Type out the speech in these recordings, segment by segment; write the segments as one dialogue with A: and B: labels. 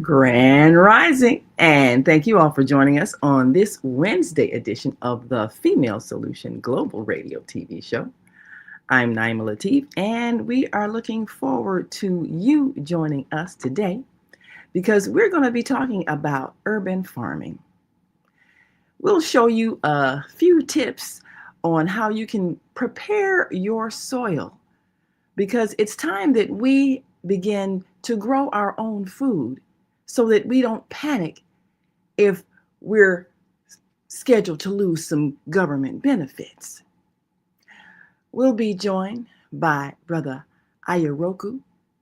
A: Grand Rising, and thank you all for joining us on this Wednesday edition of the Female Solution Global Radio TV show. I'm Naima Latif, and we are looking forward to you joining us today because we're going to be talking about urban farming. We'll show you a few tips on how you can prepare your soil because it's time that we begin to grow our own food so that we don't panic if we're scheduled to lose some government benefits. We'll be joined by Brother Ayaroku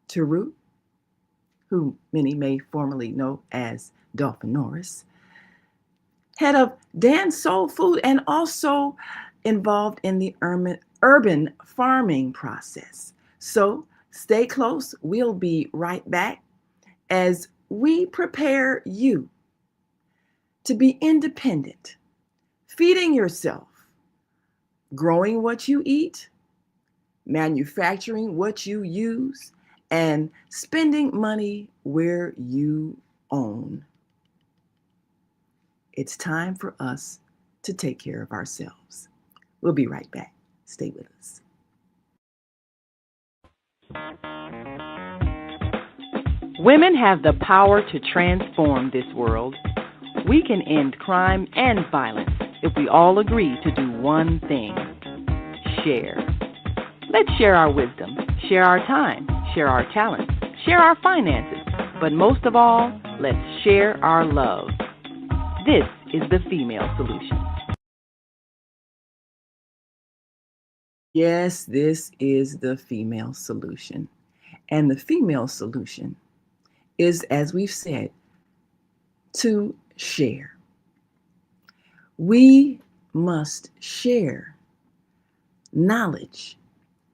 A: Turu, who many may formerly know as Dolphin Norris, head of Dan Soul Food and also involved in the urban farming process. So stay close. We'll be right back as we prepare you to be independent, feeding yourself, growing what you eat, manufacturing what you use, and spending money where you own. It's time for us to take care of ourselves. We'll be right back. Stay with us.
B: Women have the power to transform this world. We can end crime and violence if we all agree to do one thing: share. Let's share our wisdom, share our time, share our talents, share our finances, but most of all, let's share our love. This is the Female Solution.
A: Yes, this is the female solution. And the female solution is, as we've said, to share. We must share knowledge,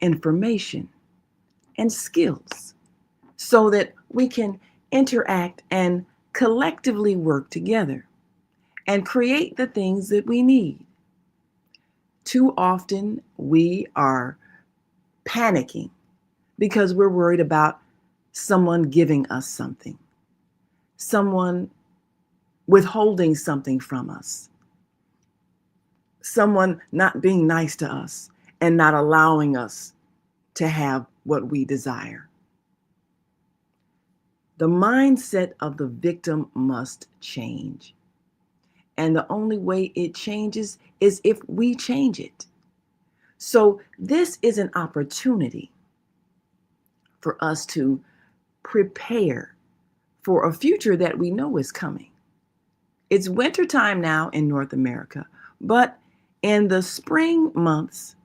A: information, and skills so that we can interact and collectively work together and create the things that we need. Too often we are panicking because we're worried about someone giving us something, someone withholding something from us, someone not being nice to us and not allowing us to have what we desire. The mindset of the victim must change. And the only way it changes is if we change it. So this is an opportunity for us to prepare for a future that we know is coming. It's wintertime now in North America, but in the spring months,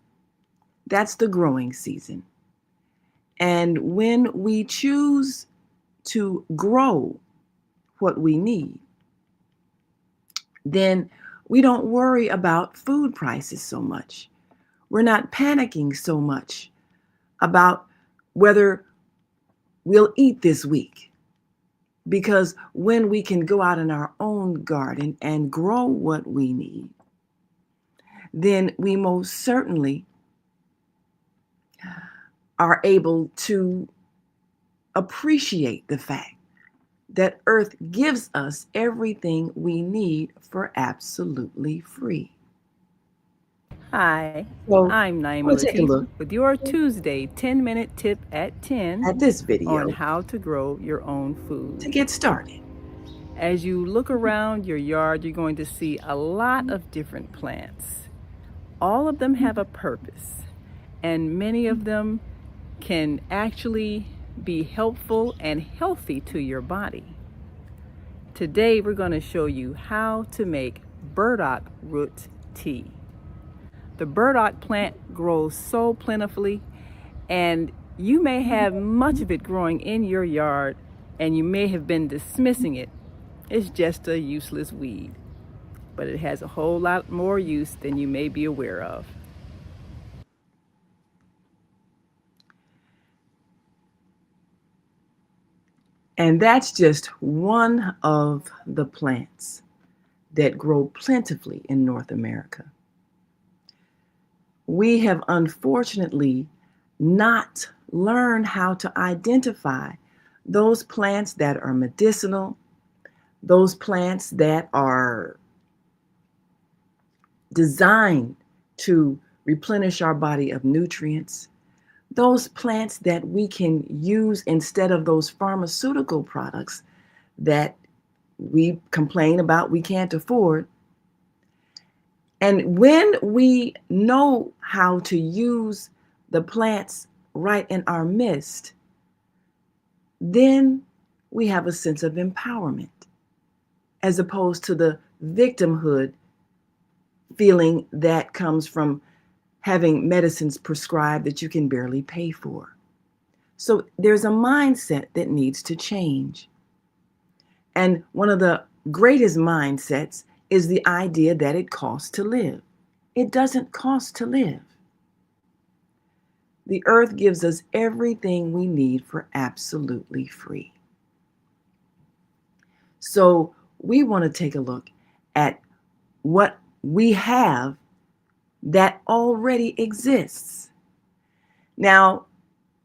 A: that's the growing season. And when we choose to grow what we need, then we don't worry about food prices so much. We're not panicking so much about whether we'll eat this week. Because when we can go out in our own garden and grow what we need, then we most certainly are able to appreciate the fact that Earth gives us everything we need for absolutely free.
B: Hi,
A: So
B: I'm Naima
A: we'll take a
B: Latif
A: look
B: with your Tuesday 10-minute tip at 10
A: at this
B: on
A: video
B: how to grow your own
A: to
B: food.
A: get started.
B: As you look around your yard, you're going to see a lot of different plants. All of them have a purpose, and many of them can actually be helpful and healthy to your body. Today, we're going to show you how to make burdock root tea. The burdock plant grows so plentifully, and you may have much of it growing in your yard, and you may have been dismissing it. It's just a useless weed, but it has a whole lot more use than you may be aware of.
A: And that's just one of the plants that grow plentifully in North America. We have unfortunately not learned how to identify those plants that are medicinal, those plants that are designed to replenish our body of nutrients, those plants that we can use instead of those pharmaceutical products that we complain about we can't afford. And when we know how to use the plants right in our midst, then we have a sense of empowerment as opposed to the victimhood feeling that comes from having medicines prescribed that you can barely pay for. So there's a mindset that needs to change. And one of the greatest mindsets is the idea that it costs to live. It doesn't cost to live. The earth gives us everything we need for absolutely free. So we want to take a look at what we have that already exists. Now,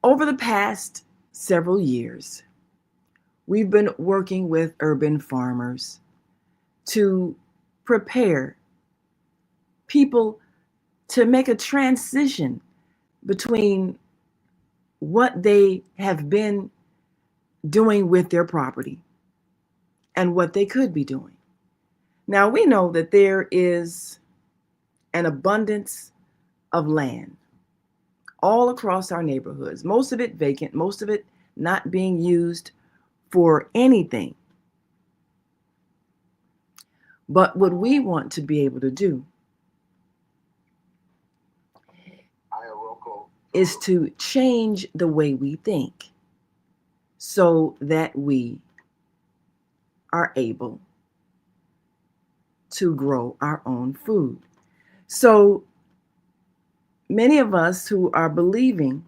A: over the past several years, we've been working with urban farmers to prepare people to make a transition between what they have been doing with their property and what they could be doing. Now, we know that there is an abundance of land all across our neighborhoods, most of it vacant, most of it not being used for anything. But what we want to be able to do is to change the way we think so that we are able to grow our own food. So many of us who are believing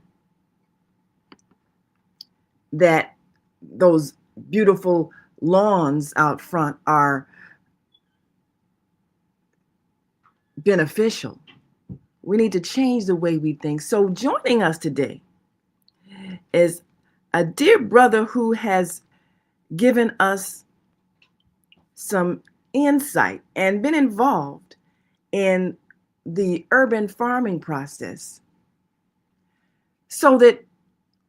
A: that those beautiful lawns out front are beneficial, we need to change the way we think. So joining us today is a dear brother who has given us some insight and been involved in the urban farming process so that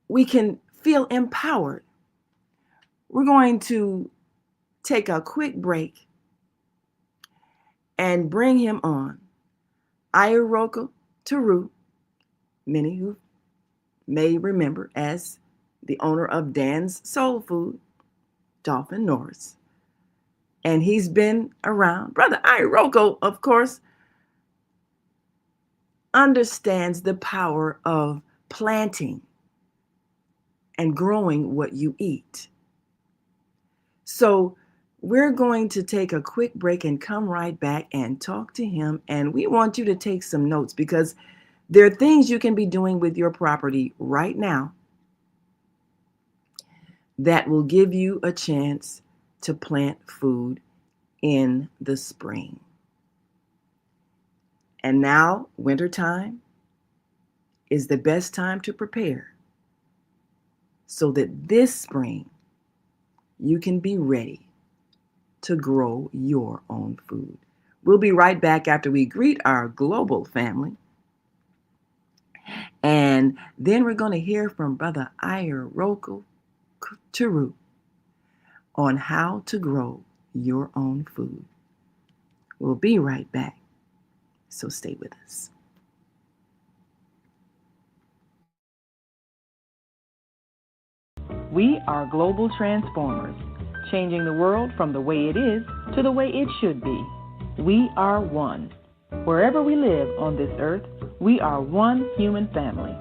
A: we can feel empowered. We're going to take a quick break and bring him on. Iroko Taru, many who may remember as the owner of Dan's Soul Food, Dolphin Norris. And he's been around. Brother Iroko, of course, understands the power of planting and growing what you eat. So we're going to take a quick break and come right back and talk to him. And we want you to take some notes because there are things you can be doing with your property right now that will give you a chance to plant food in the spring. And now, wintertime is the best time to prepare so that this spring you can be ready to grow your own food. We'll be right back after we greet our global family. And then we're going to hear from Brother Iroko Taru on how to grow your own food. We'll be right back, so stay with us.
B: We are global transformers, changing the world from the way it is to the way it should be. We are one. Wherever we live on this earth, we are one human family.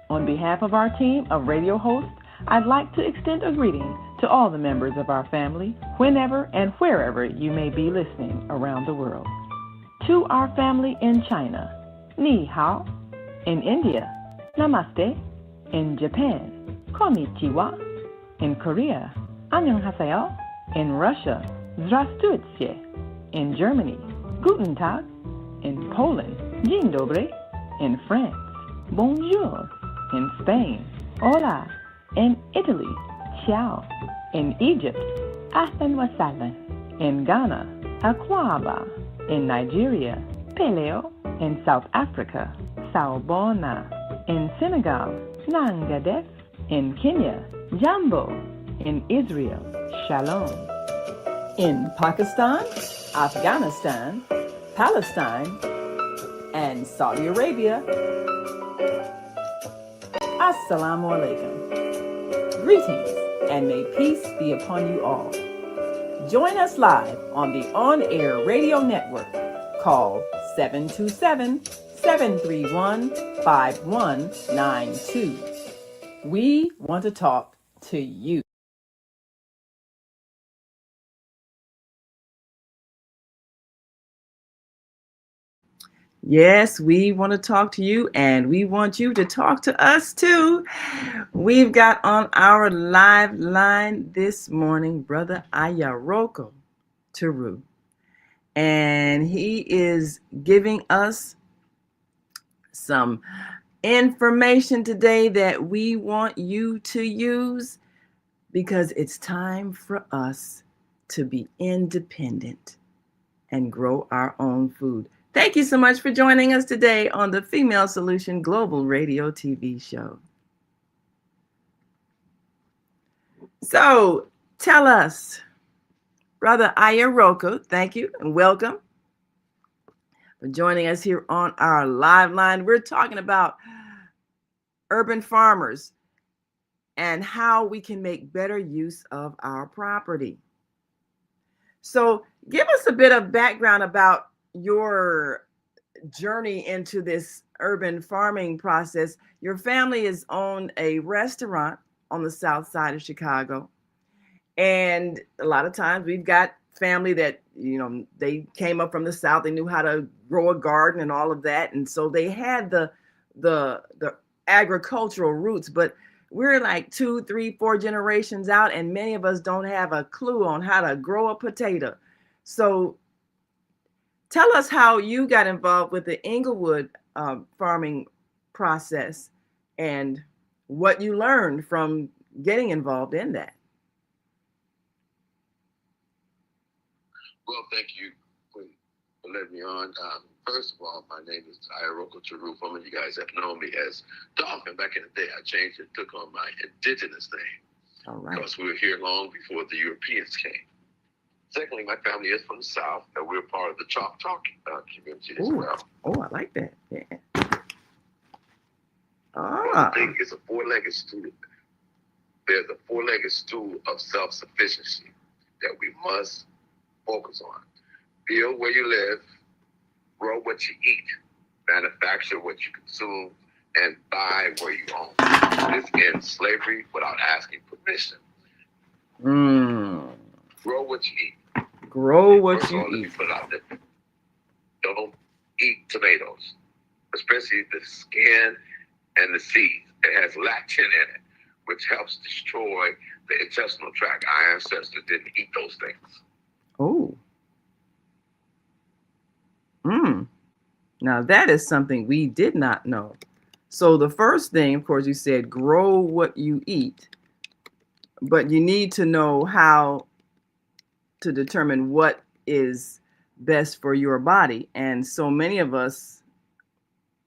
B: On behalf of our team of radio hosts, I'd like to extend a greeting to all the members of our family, whenever and wherever you may be listening around the world. To our family in China, Ni Hao. In India, Namaste. In Japan, Konnichiwa. In Korea, Annyeonghaseyo. In Russia, Здравствуйте. In Germany, Guten Tag. In Poland, Dzień dobry. In France, Bonjour. In Spain, Hola. In Italy, Ciao. In Egypt, Ahlan wa Sahlan. In Ghana, Akwaba. In Nigeria, Peleo. In South Africa, Sawubona. In Senegal, Nangadef. In Kenya, Jambo. In Israel, Shalom. In Pakistan, Afghanistan, Palestine, and Saudi Arabia, Assalamu alaikum. Greetings, and may peace be upon you all. Join us live on the on-air radio network called 727-731-5192. We want to talk to you. Yes, we want to talk to you, and we want you to talk to us too. We've got on our live line this morning Brother Ayaroko Teru, and he is giving us some information today that we want you to use, because it's time for us to be independent and grow our own food. Thank you so much for joining us today on the Female Solution Global Radio TV show. So tell us, Brother Ayaroko, thank you and welcome for joining us here on our live line. We're talking about urban farmers and how we can make better use of our property. So give us a bit of background about your journey into this urban farming process. Your family has owned a restaurant on the south side of Chicago. And a lot of times we've got family that, they came up from the south, they knew how to grow a garden and all of that. And so they had the agricultural roots, but we're like 2, 3, 4 generations out, and many of us don't have a clue on how to grow a potato. So tell us how you got involved with the Inglewood farming process and what you learned from getting involved in that.
C: Well, thank you for letting me on. First of all, my name is Ayaroko Teru. Some of you guys have known me as Dolphin. Back in the day, I changed it, took on my indigenous name.
A: All right.
C: Because we were here long before the Europeans came. Secondly, my family is from the South, and we're part of the Choctaw community as well.
A: Oh, I like that. Yeah.
C: The thing is a four-legged stool. There's a four-legged stool of self-sufficiency that we must focus on. Build where you live, grow what you eat, manufacture what you consume, and buy where you own. This ends slavery without asking permission. Grow what you eat.
A: Grow what you
C: Let me
A: eat.
C: put out there. Don't eat tomatoes, especially the skin and the seeds. It has lectin in it, which helps destroy the intestinal tract. Our ancestors didn't eat those things.
A: Oh. Now that is something we did not know. So the first thing, of course, you said grow what you eat, but you need to know how to determine what is best for your body. And so many of us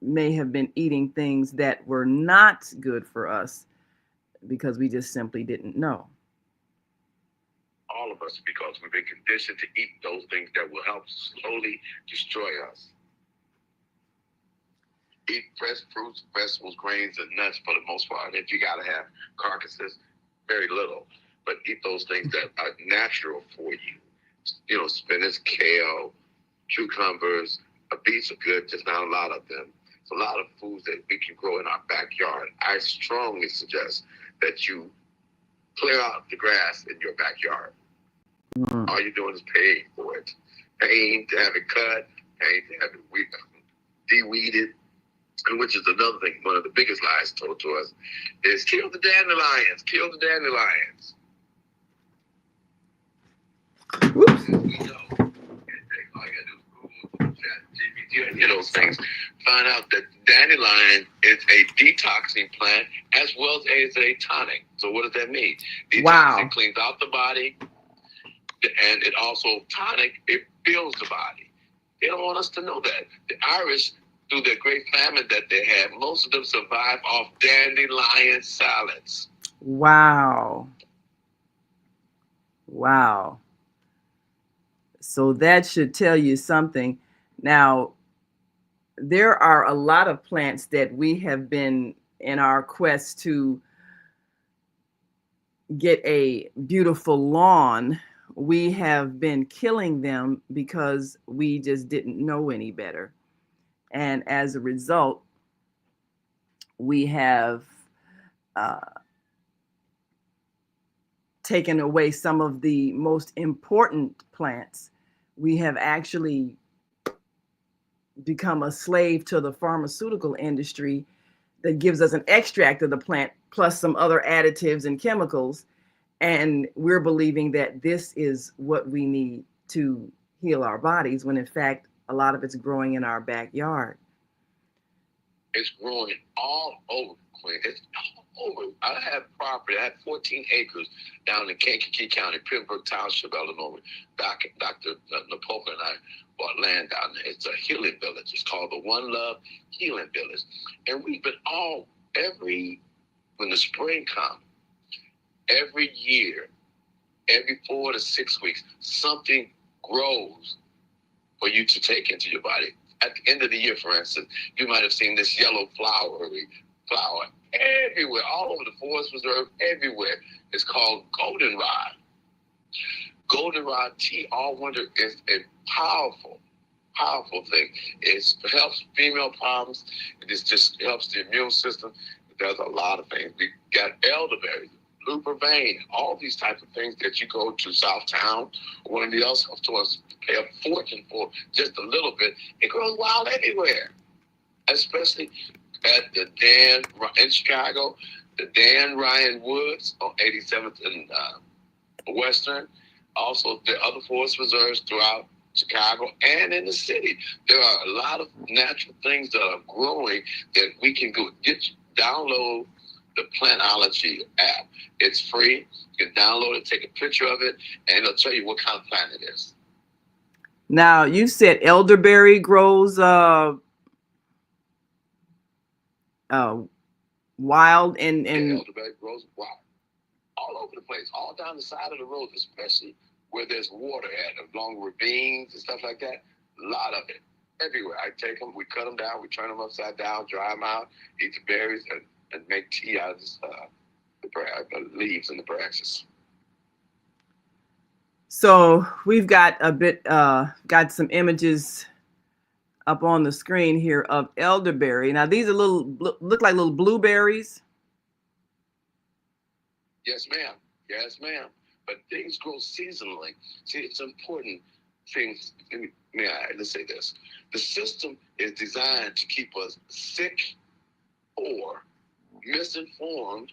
A: may have been eating things that were not good for us because we just simply didn't know.
C: All of us, because we've been conditioned to eat those things that will help slowly destroy us. Eat fresh fruits, vegetables, grains, and nuts for the most part. If you gotta have carcasses, very little. But eat those things that are natural for you. Spinach, kale, cucumbers, beets are good, just not a lot of them. It's a lot of foods that we can grow in our backyard. I strongly suggest that you clear out the grass in your backyard. All you're doing is paying for it. Paying to have it cut, paying to have it de-weeded, which is another thing. One of the biggest lies told to us is kill the dandelions, kill the dandelions.
A: Whoops.
C: We know. All you gotta do is Google, chat, GPT, those things. Find out that dandelion is It's a detoxing plant as well as a tonic. So what does that mean? Detoxing
A: Wow.
C: cleans out the body, and it also tonic, it builds the body. They don't want us to know that. The Irish, through their great famine that they had, most of them survive off dandelion salads.
A: Wow. Wow. So that should tell you something. Now, there are a lot of plants that we have been in our quest to get a beautiful lawn. We have been killing them because we just didn't know any better. And as a result, we have uh, taken away some of the most important plants. We have actually become a slave to the pharmaceutical industry that gives us an extract of the plant plus some other additives and chemicals. And we're believing that this is what we need to heal our bodies, when in fact, a lot of it's growing in our backyard.
C: It's growing all over Queen. It's all over. I have property. I have 14 acres down in Kankakee County, Pembroke Township, Illinois. Dr. Napoleon and I bought land down there. It's a healing village. It's called the One Love Healing Village. And we've been when the spring comes, every year, every 4 to 6 weeks, something grows for you to take into your body. At the end of the year, for instance, you might have seen this yellow flower everywhere, all over the forest reserve, everywhere. It's called goldenrod. Goldenrod tea all winter is a powerful thing. It helps female problems. It just helps the immune system. It does a lot of things. We got elderberry, leupervane, all these types of things that you go to Southtown or one of the other stores, pay a fortune for just a little bit. It grows wild everywhere, especially at the in Chicago, the Dan Ryan Woods on 87th and Western. Also, the other forest reserves throughout Chicago and in the city. There are a lot of natural things that are growing that we can download the Plantology app. It's free. You can download it, take a picture of it, and it'll tell you what kind of plant it is.
A: Now, you said elderberry grows wild and
C: Yeah, elderberry grows wild all over the place, all down the side of the road, especially where there's water at, along ravines and stuff like that. A lot of it everywhere. I take them, we cut them down, we turn them upside down, dry them out, eat the berries, and make tea out of the leaves and the branches.
A: so we've got got some images up on the screen here of elderberry. Now these are look like little blueberries.
C: Yes, ma'am. Yes, ma'am. But things grow seasonally. See, it's important things. Let's say this. The system is designed to keep us sick or misinformed,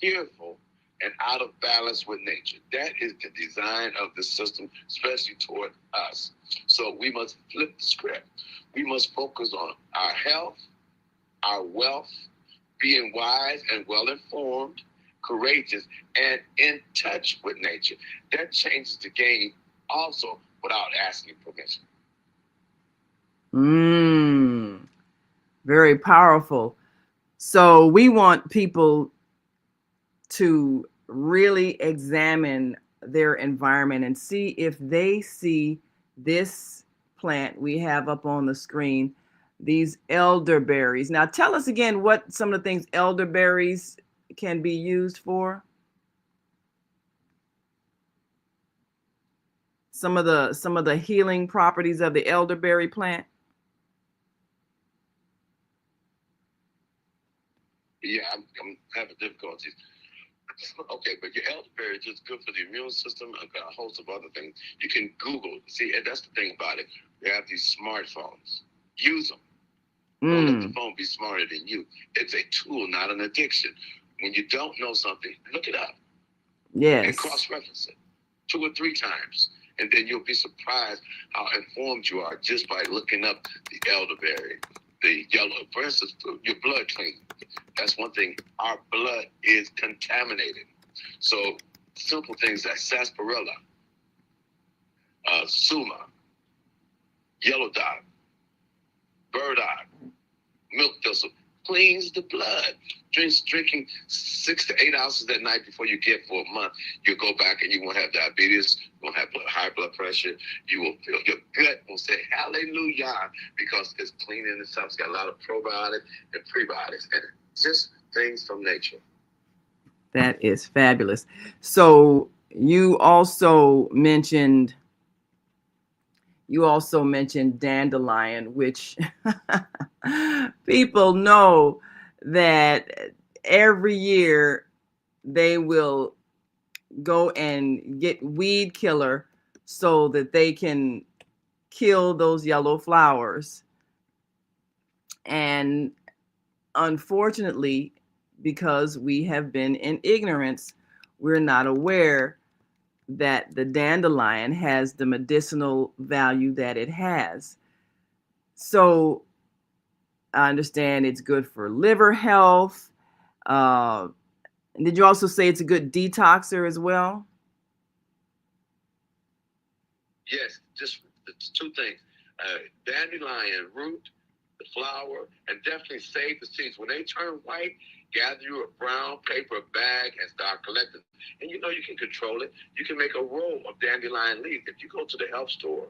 C: fearful, and out of balance with nature. That is the design of the system, especially toward us. So we must flip the script. We must focus on our health, our wealth, being wise and well-informed, courageous, and in touch with nature. That changes the game also without asking permission.
A: Very powerful. So we want people to really examine their environment and see if they see this plant we have up on the screen, these elderberries. Now tell us again what some of the things elderberries can be used for. Some of the healing properties of the elderberry plant.
C: Yeah, I'm having difficulties. Okay, but your elderberry is just good for the immune system and a host of other things. You can Google. See, and that's the thing about it. We have these smartphones. Use them. Don't let the phone be smarter than you. It's a tool, not an addiction. When you don't know something, look it up.
A: Yes.
C: And cross-reference it 2 or 3 times. And then you'll be surprised how informed you are just by looking up the elderberry. the yellow. For instance, your blood clean. That's one thing. Our blood is contaminated. So simple things like sarsaparilla, suma, yellow dot, burdock, milk thistle cleans the blood. Drinking 6 to 8 ounces that night before you get for a month, you'll go back and you won't have diabetes, you won't have high blood pressure. You will feel your gut will say hallelujah because it's clean in itself. It's got a lot of probiotics and prebiotics and just things from nature.
A: That is fabulous. So you also mentioned dandelion, which people know that every year they will go and get weed killer so that they can kill those yellow flowers. And unfortunately, because we have been in ignorance, we're not aware that the dandelion has the medicinal value that it has. So I understand it's good for liver health. Did you also say it's a good detoxer as well?
C: Yes, just two things. Dandelion root, the flower, and definitely save the seeds. When they turn white, gather you a brown paper bag and start collecting. And you know you can control it. You can make a roll of dandelion leaves. If you go to the health store,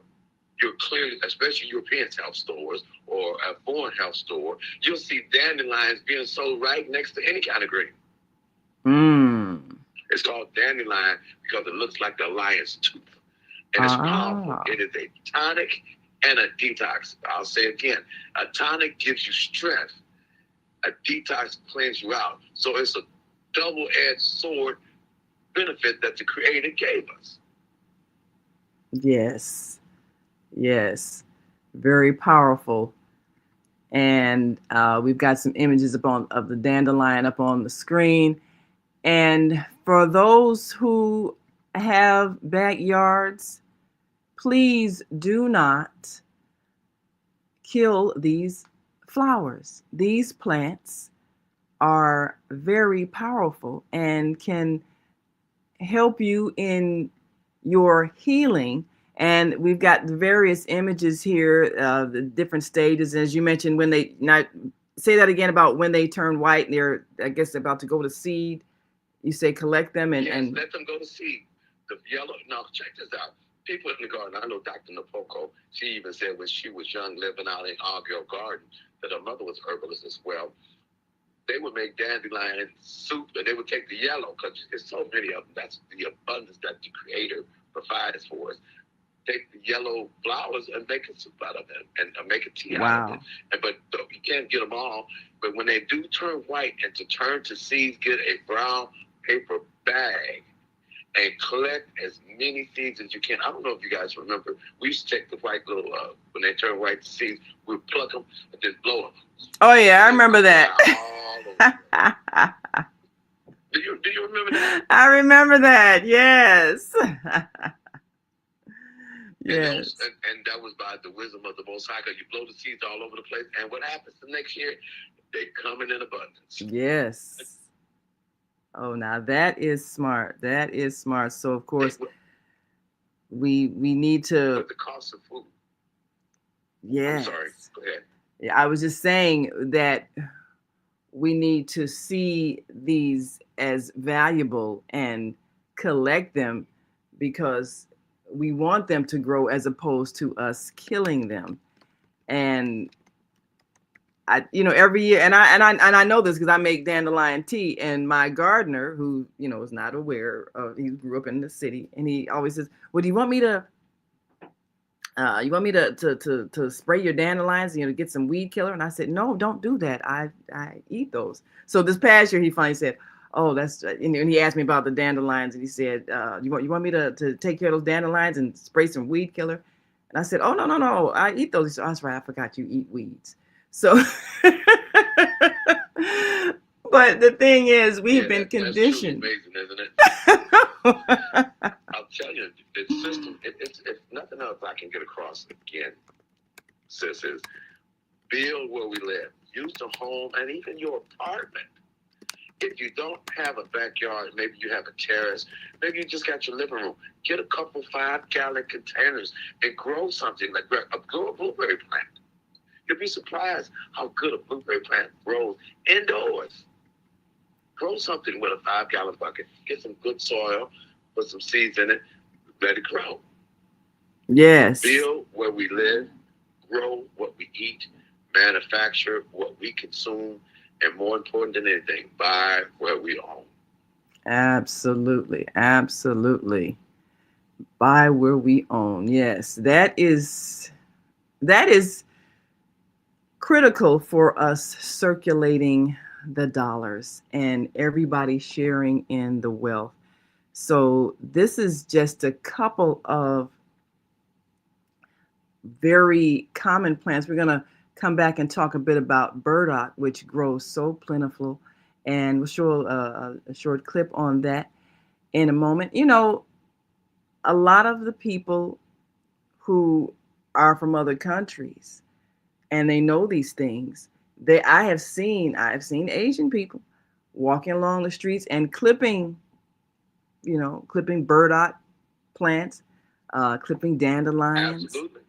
C: you're clearly, especially European health stores or a foreign health store, you'll see dandelions being sold right next to any kind of green. It's called dandelion because it looks like the lion's tooth. And it's powerful. It is a tonic and a detox. I'll say it again. A tonic gives you strength. A detox cleans you out. So it's a double-edged sword benefit that the Creator gave us.
A: Yes. Very powerful. And we've got some images of the dandelion up on the screen. And for those who have backyards, please do not kill these flowers. These plants are very powerful and can help you in your healing. And we've got the various images here, the different stages. As you mentioned, when they, now say that again about when they turn white and they're, I guess, about to go to seed. You say collect them and
C: let them go to seed. The yellow. Now check this out. People in the garden. I know Dr. Napoco. She even said when she was young, living out in Argyll Garden, that her mother was herbalist as well. They would make dandelion soup, and they would take the yellow because there's so many of them. That's the abundance that the Creator provides for us. Take the yellow flowers and make a soup out of them, and make a tea out of it. But you can't get them all. But when they do turn white and to turn to seeds, get a brown paper bag and collect as many seeds as you can. I don't know if you guys remember. We used to take the white little, when they turn white seeds, we'd pluck them and just blow them.
A: Oh, yeah, I remember that.
C: Do you remember that?
A: I remember that, yes. Yes.
C: And that was by the wisdom of the Most High. You blow the seeds all over the place, and what happens the next year? They come in abundance.
A: Yes. Oh, now that is smart. That is smart. So of course, we need to.
C: The cost of food.
A: Yes.
C: I'm sorry. Go ahead.
A: Yeah, I was just saying that we need to see these as valuable and collect them because we want them to grow as opposed to us killing them. And I, every year, and I know this because I make dandelion tea, and my gardener, who is not aware of, he grew up in the city, and he always says, "Well, do you want me to? To spray your dandelions, to get some weed killer?" And I said, "No, don't do that. I eat those." So this past year, he finally said, "Oh, that's," and he asked me about the dandelions, and he said, "You want me to take care of those dandelions and spray some weed killer?" And I said, "Oh, no, I eat those." He said, "Oh, that's right, I forgot you eat weeds." So, but the thing is, we've been conditioned.
C: That's truly amazing, isn't it? I'll tell you, the system, it's nothing else I can get across again, sis, is Build where we live. Use the home and even your apartment. If you don't have a backyard, maybe you have a terrace, maybe you just got your living room, get a couple 5-gallon containers and grow something like grow a blueberry plant. You'll be surprised how good a blueberry plant grows indoors. Grow something with a 5-gallon bucket. Get some good soil, put some seeds in it, let it grow.
A: Yes.
C: Build where we live, grow what we eat, manufacture what we consume, and more important than anything, buy where we own.
A: Absolutely. Absolutely. Buy where we own. Yes. That is critical for us circulating the dollars and everybody sharing in the wealth. So this is just a couple of very common plants. We're going to come back and talk a bit about burdock, which grows so plentiful, and we'll show a short clip on that in a moment. You know, a lot of the people who are from other countries and they know these things, I have seen Asian people walking along the streets and clipping burdock plants, clipping dandelions.
C: Absolutely.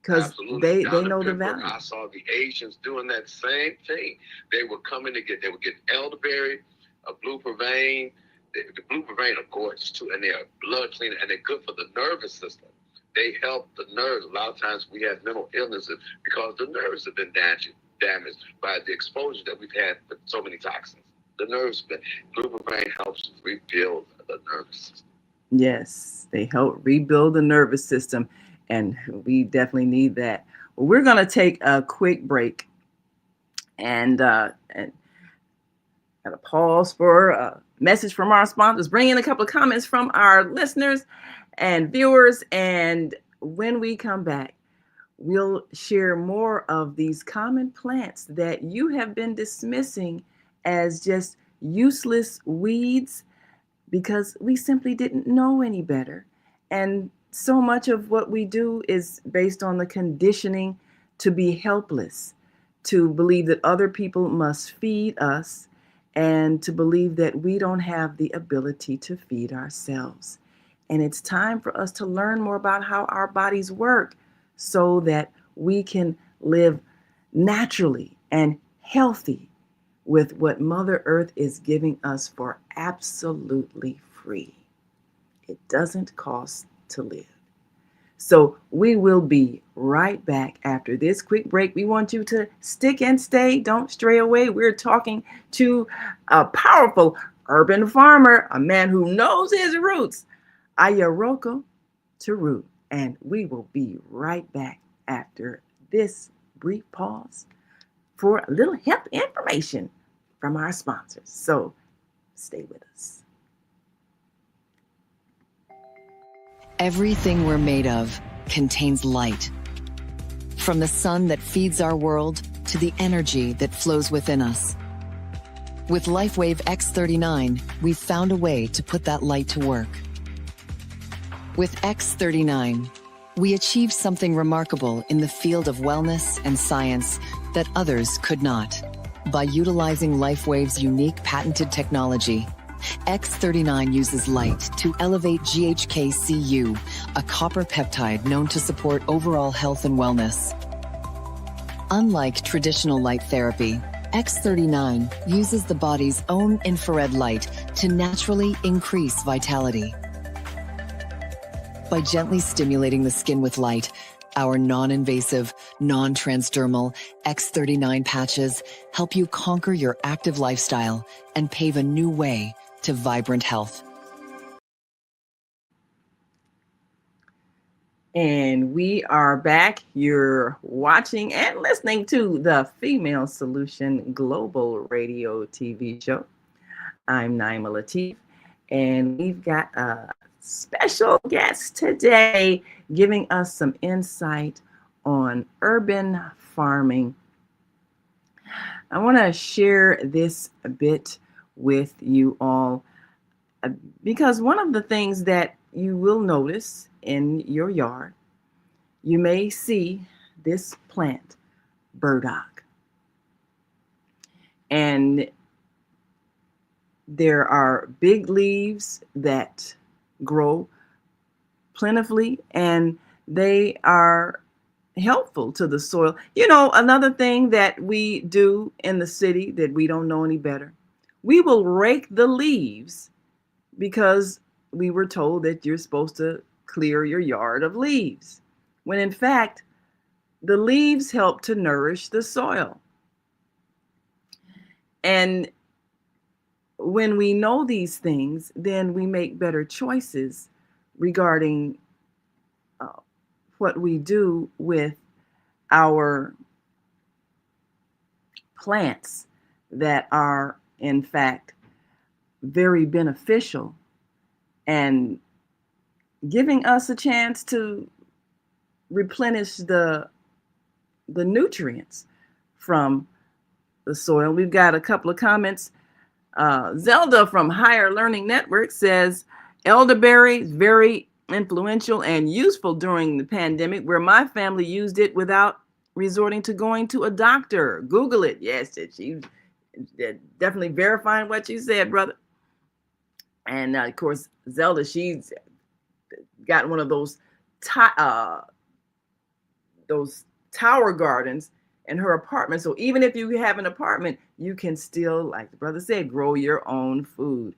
A: Because they know the value.
C: I saw the Asians doing that same thing. They were coming to they would get elderberry, a blue purvane. The blue purvane are gorgeous too, and they are blood cleaner, and they're good for the nervous system. They help the nerves. A lot of times we have mental illnesses because the nerves have been damaged by the exposure that we've had with so many toxins. The nerves, blue purvane helps rebuild the nervous system.
A: Yes, they help rebuild the nervous system, and we definitely need that. Well, we're going to take a quick break and at a pause for a message from our sponsors, bring in a couple of comments from our listeners and viewers, and when we come back, we'll share more of these common plants that you have been dismissing as just useless weeds because we simply didn't know any better. And so much of what we do is based on the conditioning to be helpless, to believe that other people must feed us, and to believe that we don't have the ability to feed ourselves. And it's time for us to learn more about how our bodies work so that we can live naturally and healthy with what Mother Earth is giving us for absolutely free. It doesn't cost to live. So we will be right back after this quick break. We want you to stick and stay. Don't stray away. We're talking to a powerful urban farmer, a man who knows his roots, Ayaroko Teru. And we will be right back after this brief pause for a little health information from our sponsors. So stay with us.
D: Everything we're made of contains light. From the sun that feeds our world to the energy that flows within us. With LifeWave X39, we've found a way to put that light to work. With X39, we achieved something remarkable in the field of wellness and science that others could not. By utilizing LifeWave's unique patented technology, X39 uses light to elevate GHK-Cu, a copper peptide known to support overall health and wellness. Unlike traditional light therapy, X39 uses the body's own infrared light to naturally increase vitality. By gently stimulating the skin with light, our non-invasive, non-transdermal X39 patches help you conquer your active lifestyle and pave a new way to vibrant health.
A: And we are back. You're watching and listening to the Female Solution Global Radio TV show. I'm Naima Latif, and we've got a special guest today giving us some insight on urban farming. I want to share this a bit with you all because one of the things that you will notice in your yard, you may see this plant, burdock. And there are big leaves that grow plentifully, and they are helpful to the soil. Another thing that we do in the city that we don't know any better, we will rake the leaves because we were told that you're supposed to clear your yard of leaves, when in fact, the leaves help to nourish the soil. And when we know these things, then we make better choices regarding what we do with our plants that are, in fact, very beneficial and giving us a chance to replenish the nutrients from the soil. We've got a couple of comments. Zelda from Higher Learning Network says, elderberry is very influential and useful during the pandemic, where my family used it without resorting to going to a doctor. Google it. Yes, she definitely verifying what you said, brother. And of course, Zelda, she's got one of those tower gardens in her apartment. So even if you have an apartment, you can still, like the brother said, grow your own food.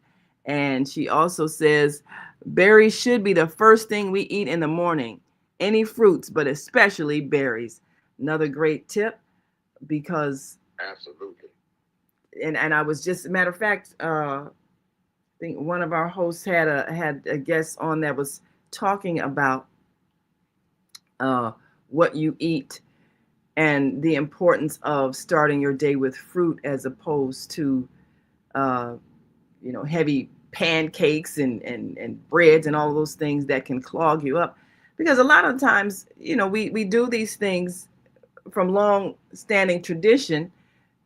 A: And she also says, berries should be the first thing we eat in the morning. Any fruits, but especially berries. Another great tip, because
C: absolutely.
A: And I was just, matter of fact, I think one of our hosts had a guest on that was talking about what you eat and the importance of starting your day with fruit as opposed to heavy pancakes and breads and all those things that can clog you up. Because a lot of times, we do these things from long-standing tradition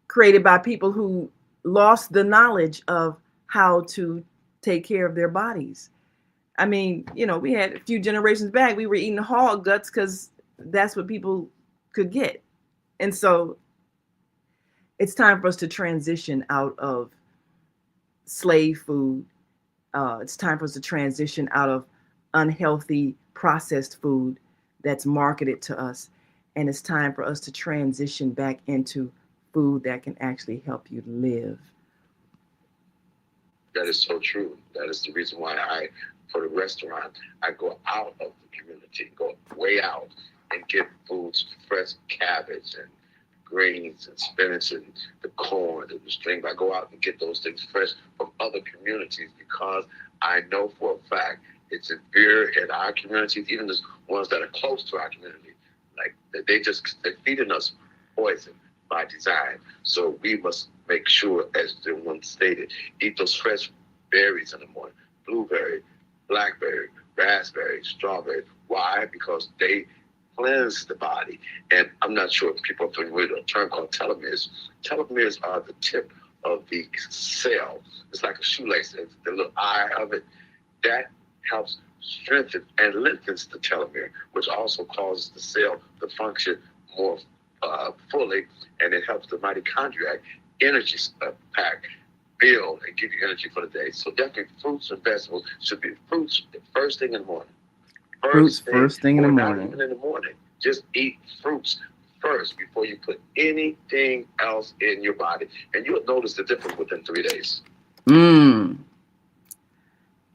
A: created by people who lost the knowledge of how to take care of their bodies. I mean, we had a few generations back, we were eating hog guts because that's what people could get. And so it's time for us to transition out of slave food. It's time for us to transition out of unhealthy processed food that's marketed to us. And it's time for us to transition back into food that can actually help you live.
C: That is so true. That is the reason why for the restaurant, I go out of the community, go way out and get foods, fresh cabbage and greens and spinach and the corn and the string. I go out and get those things fresh from other communities because I know for a fact it's inferior in our communities, even the ones that are close to our community. Like they're feeding us poison by design. So we must make sure, as the one stated, eat those fresh berries in the morning, blueberry, blackberry, raspberry, strawberry. Why? Because they cleanse the body. And I'm not sure if people are familiar with a term called telomeres. Telomeres are the tip of the cell. It's like a shoelace. It's the little eye of it. That helps strengthen and lengthens the telomere, which also causes the cell to function more fully, and it helps the mitochondria energy pack build and give you energy for the day. So definitely fruits and vegetables should be fruits the first thing in the morning.
A: First thing in the morning.
C: Not even in the morning. Just eat fruits first before you put anything else in your body. And you'll notice the difference within 3 days.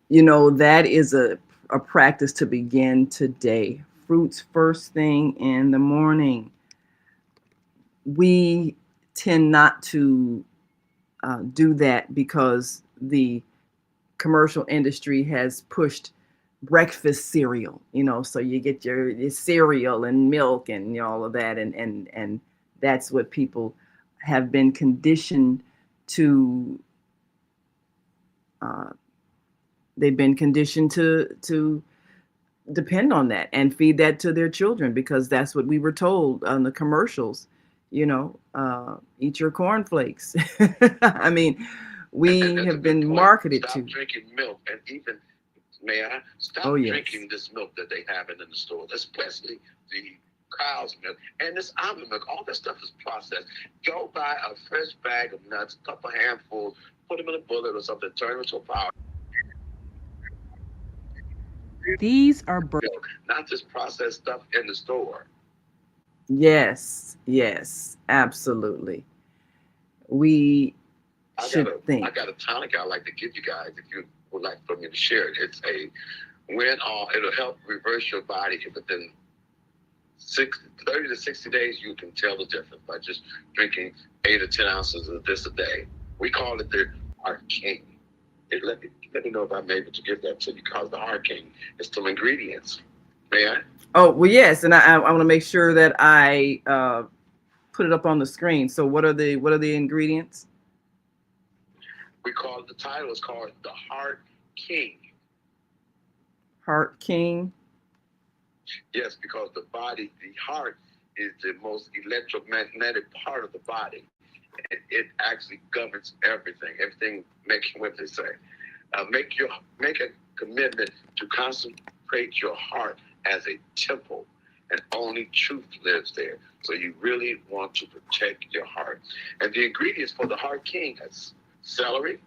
A: That is a practice to begin today. Fruits first thing in the morning. We tend not to do that because the commercial industry has pushed breakfast cereal, so you get your cereal and milk and all of that, and that's what people have been conditioned to. They've been conditioned to depend on that and feed that to their children because that's what we were told on the commercials. Eat your cornflakes. I mean, we have been marketed to.
C: Stop drinking milk, and even, stop drinking this milk that they have in the store, especially the cow's milk, and this almond milk. All this stuff is processed. Go buy a fresh bag of nuts, a couple handfuls, put them in a bullet or something, turn them into a powder.
A: These are
C: Milk, not just processed stuff in the store.
A: yes, yes, absolutely. We
C: I got
A: should
C: a
A: think.
C: I got a tonic I'd like to give you guys if you would like for me to share it. It's a it'll help reverse your body within 30 to 60 days. You can tell the difference by just drinking 8 or 10 ounces of this a day. We call it the Heart King. Let me know if I'm able to give that to you, because the Heart King is some ingredients. May I?
A: Oh, well, yes, and I want to make sure that I put it up on the screen. So what are the ingredients?
C: We call it, the title is called the Heart King.
A: Heart King.
C: Yes, because the heart is the most electromagnetic part of the body. And it actually governs everything. Everything makes what they say. Make a commitment to consecrate your heart as a temple, and only truth lives there. So you really want to protect your heart. And the ingredients for the Heart King is celery,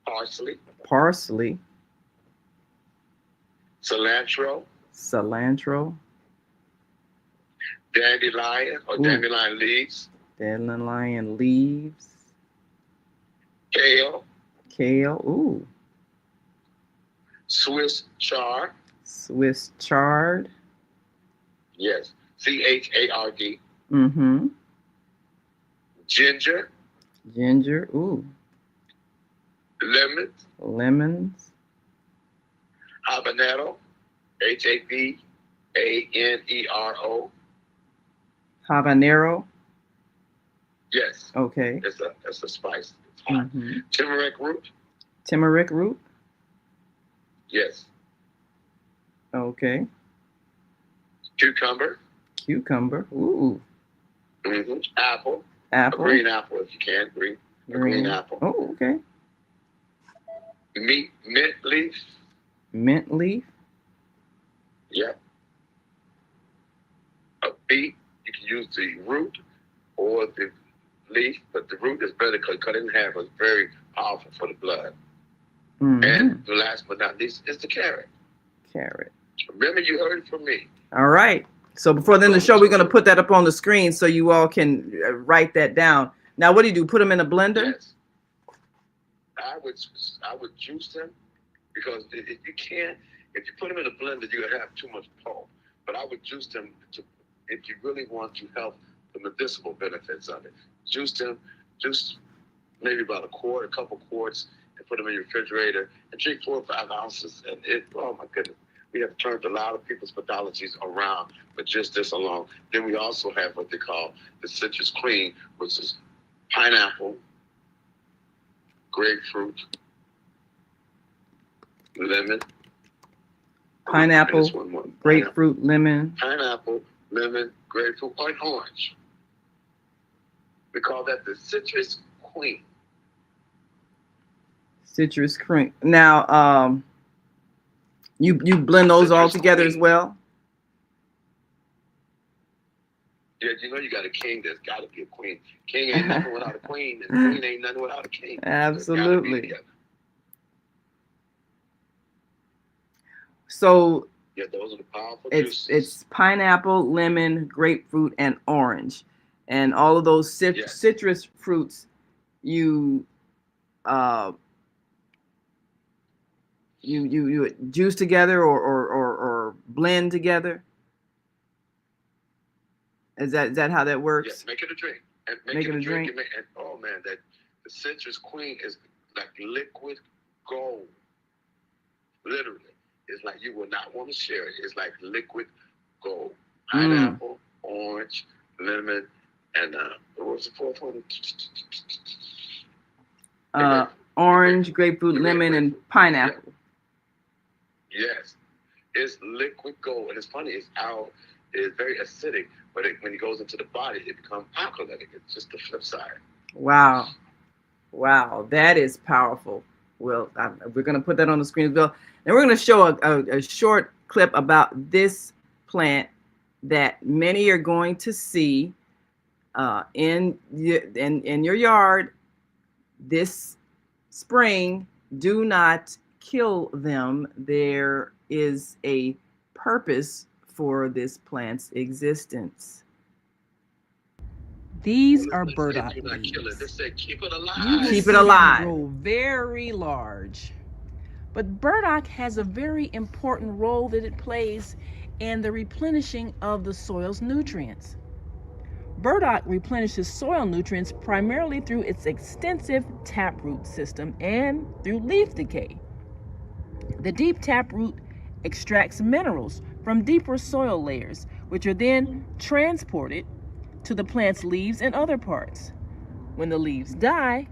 C: parsley, cilantro, dandelion or dandelion leaves, kale,
A: ooh,
C: Swiss chard, yes, CHARD,
A: mm-hmm,
C: ginger,
A: ooh,
C: lemons, habanero,
A: habanero,
C: yes,
A: okay,
C: it's a spice. It's hot.
A: mm-hmm.
C: Turmeric root, yes,
A: okay,
C: cucumber,
A: ooh,
C: apple, a green apple if you can, a green apple,
A: oh, okay,
C: mint leaf, yep, a beet. You can use the root or the leaf, but the root is better because cut it in half. It's very powerful for the blood.
A: mm-hmm.
C: And the last but not least is the carrot. Remember, you heard it from me.
A: All right. So before the end of the show, we're going to put that up on the screen so you all can write that down. Now, what do? Put them in a blender?
C: Yes. I would juice them, because if you put them in a blender, you're gonna have too much pulp. But I would juice them if you really want to help the medicinal benefits of it. Juice maybe about a couple quarts, and put them in your refrigerator and drink 4 or 5 ounces. And oh my goodness, we have turned a lot of people's pathologies around with just this alone. Then we also have what they call the citrus queen, which is pineapple, grapefruit, lemon.
A: Pineapple, grapefruit, lemon.
C: Pineapple, lemon, grapefruit, or an orange. We call that the citrus queen.
A: Citrus cream. Now, you blend those all together as well?
C: Yeah, you got a king, there's got to be a queen. King ain't nothing without a queen, and queen ain't nothing without a king.
A: Absolutely. So
C: yeah, those are the powerful
A: juices.
C: It's
A: pineapple, lemon, grapefruit, and orange, and all of those citrus fruits you juice together or blend together. Is that how that works?
C: Yes, make it a drink. And
A: make it a drink.
C: And oh man, that the citrus queen is like liquid gold. Literally. It's like you will not want to share it. It's like liquid gold. Pineapple, orange, lemon, and what was the fourth one?
A: Orange, grapefruit, lemon, and pineapple.
C: Yes. It's liquid gold. And it's funny, it's very acidic, but when it goes into the body, it becomes alkalic. It's just the flip side.
A: Wow, that is powerful. Well, we're going to put that on the screen as well. And we're going to show a short clip about this plant that many are going to see in your yard this spring. Do not kill them. There is a purpose for this plant's existence.
B: These are
C: They say
B: burdock
C: do not kill it. They
B: leaves.
C: say keep it
B: You will
C: alive.
A: Keep
B: see
A: it
B: them
A: alive.
B: grow very large. But burdock has a very important role that it plays in the replenishing of the soil's nutrients. Burdock replenishes soil nutrients primarily through its extensive taproot system and through leaf decay. The deep taproot extracts minerals from deeper soil layers, which are then transported to the plant's leaves and other parts. When the leaves die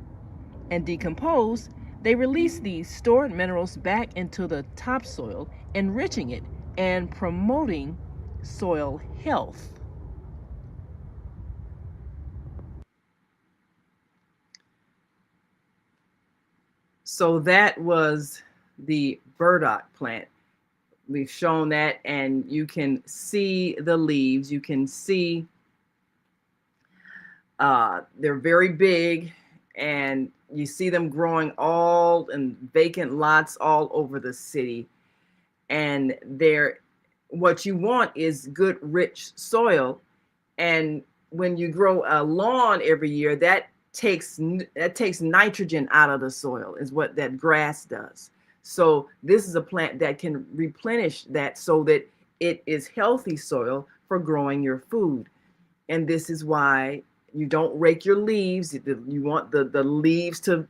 B: and decompose, they release these stored minerals back into the topsoil, enriching it and promoting soil health.
A: So that was the burdock plant. We've shown that, and you can see the leaves. You can see they're very big, and you see them growing all in vacant lots all over the city. And they're what you want is good, rich soil. And when you grow a lawn every year, takes nitrogen out of the soil, is what that grass does. So this is a plant that can replenish that so that it is healthy soil for growing your food. And this is why you don't rake your leaves. You want the leaves to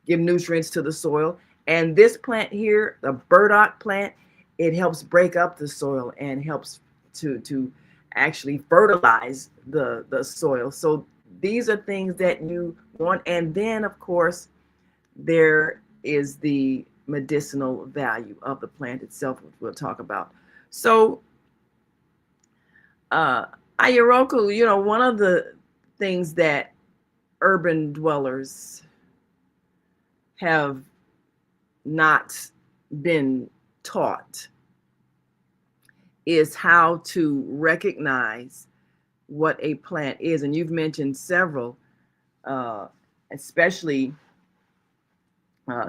A: give nutrients to the soil. And this plant here, the burdock plant, it helps break up the soil and helps to actually fertilize the soil. So these are things that you want. And then, of course, there is the medicinal value of the plant itself, which we'll talk about. So, Ayaroku, one of the things that urban dwellers have not been taught is how to recognize what a plant is. And you've mentioned several, especially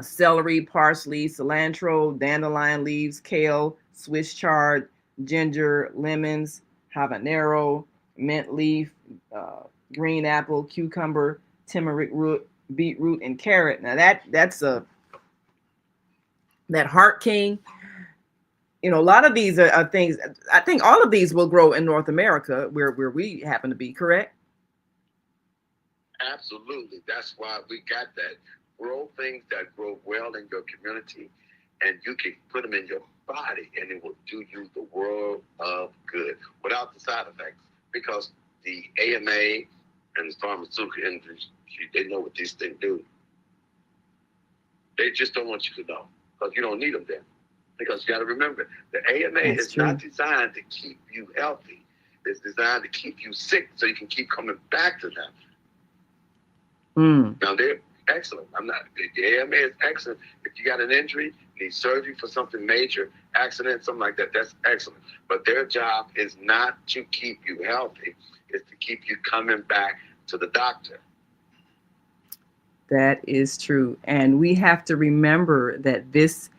A: celery, parsley, cilantro, dandelion leaves, kale, Swiss chard, ginger, lemons, habanero, mint leaf, green apple, cucumber, turmeric root, beetroot, and carrot. Now that's that heart king. A lot of these are things. I think all of these will grow in North America, where we happen to be. Correct?
C: Absolutely. That's why we got that. Grow things that grow well in your community, and you can put them in your body, and it will do you the world of good without the side effects. Because the AMA and the pharmaceutical industry, they know what these things do. They just don't want you to know because you don't need them then. Because you got to remember, the AMA
A: That's
C: is
A: true.
C: not designed to keep you healthy. It's designed to keep you sick so you can keep coming back to them. Now, they're excellent. The AMA is excellent. If you got an injury, need surgery for something major, accident, something like that, that's excellent. But their job is not to keep you healthy. It's to keep you coming back to the doctor.
A: That is true. And we have to remember that this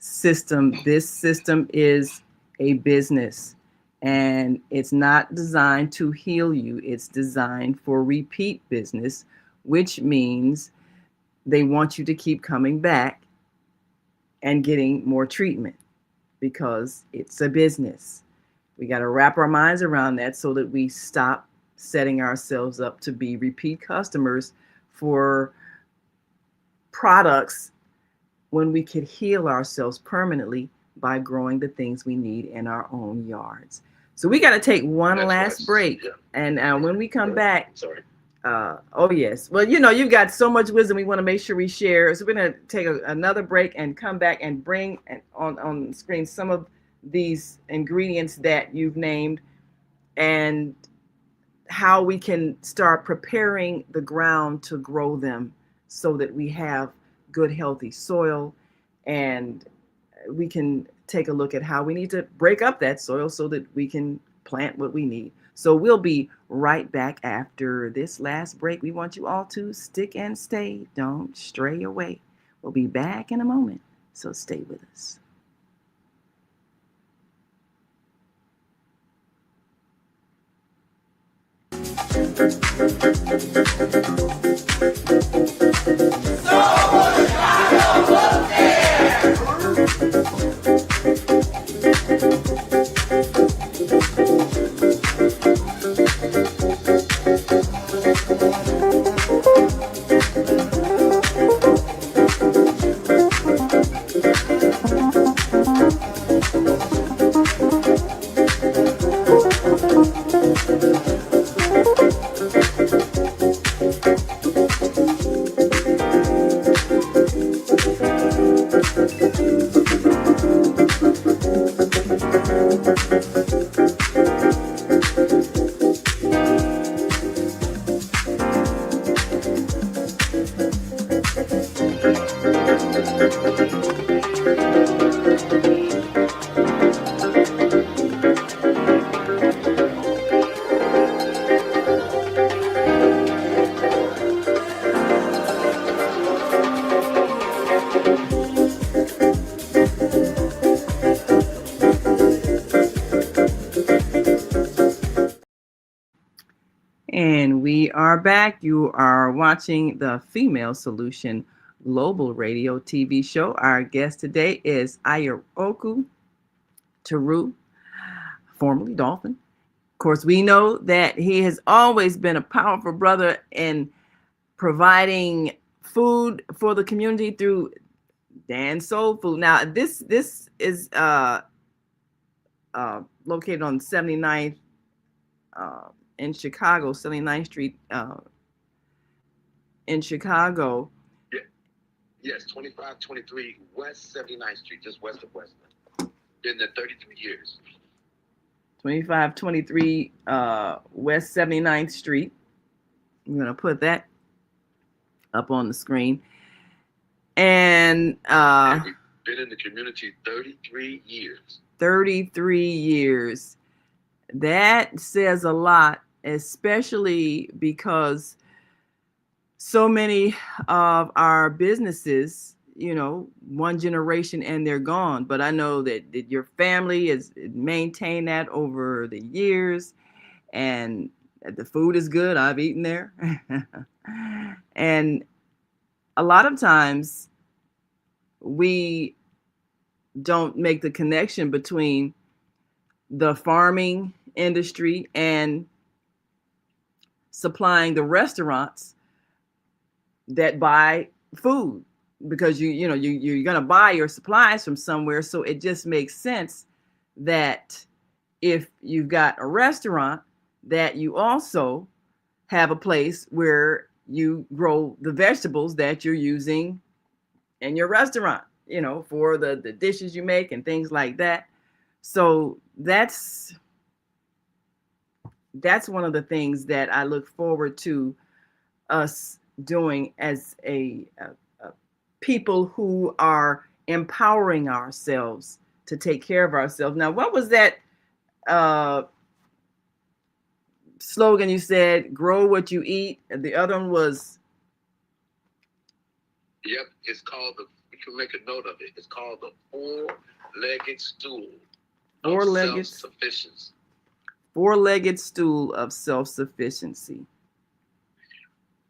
A: system is a business, and it's not designed to heal you. It's designed for repeat business, which means they want you to keep coming back and getting more treatment because it's a business. We got to wrap our minds around that so that we stop setting ourselves up to be repeat customers for products when we could heal ourselves permanently by growing the things we need in our own yards. So we got to take one last break. Yeah. And when we come back, oh yes, well, you've got so much wisdom we want to make sure we share. So we're going to take another break and come back and bring on the screen some of these ingredients that you've named and how we can start preparing the ground to grow them so that we have good, healthy soil and we can take a look at how we need to break up that soil so that we can plant what we need. So we'll be right back after this last break. We want you all to stick and stay. Don't stray away. We'll be back in a moment, so stay with us. And we are back. You are watching the Female Solution Global Radio TV show. Our guest today is Ayaroku Teru, formerly Dolphin. Of course, we know that he has always been a powerful brother in providing food for the community through Dan Soul Food. Now, this is located on 79th in Chicago, 79th Street in Chicago.
C: Yes, 2523 West 79th Street, just west of Westland. Been there 33 years.
A: 2523 West 79th Street. I'm going to put that up on the screen. And
C: we've been in the community 33 years.
A: 33 years. That says a lot, especially because so many of our businesses, you know, one generation and they're gone. But I know that your family has maintained that over the years, and the food is good. I've eaten there. And a lot of times we don't make the connection between the farming industry and supplying the restaurants that buy food, because you're going to buy your supplies from somewhere. So it just makes sense that if you've got a restaurant, that you also have a place where you grow the vegetables that you're using in your restaurant, you know, for the dishes you make and things like that. So that's one of the things that I look forward to us doing as a people who are empowering ourselves to take care of ourselves. Now, what was that slogan you said? Grow what you eat. The other one was?
C: Yep, it's called we can make a note of it. It's called the four-legged stool of self-sufficiency.
A: Four-legged stool of self-sufficiency.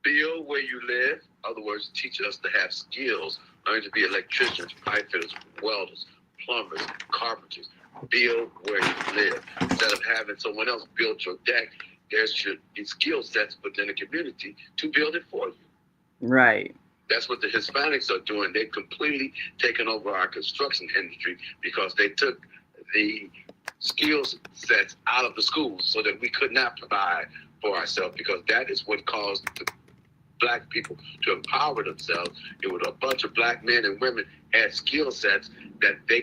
C: Build where you live. In other words, teach us to have skills. Learn to be electricians, pipe fitters, welders, plumbers, carpenters. Build where you live. Instead of having someone else build your deck, there should be skill sets within the community to build it for you.
A: Right.
C: That's what the Hispanics are doing. They've completely taken over our construction industry because they took the skill sets out of the schools so that we could not provide for ourselves, because that is what caused the Black people to empower themselves. It was a bunch of Black men and women had skill sets that they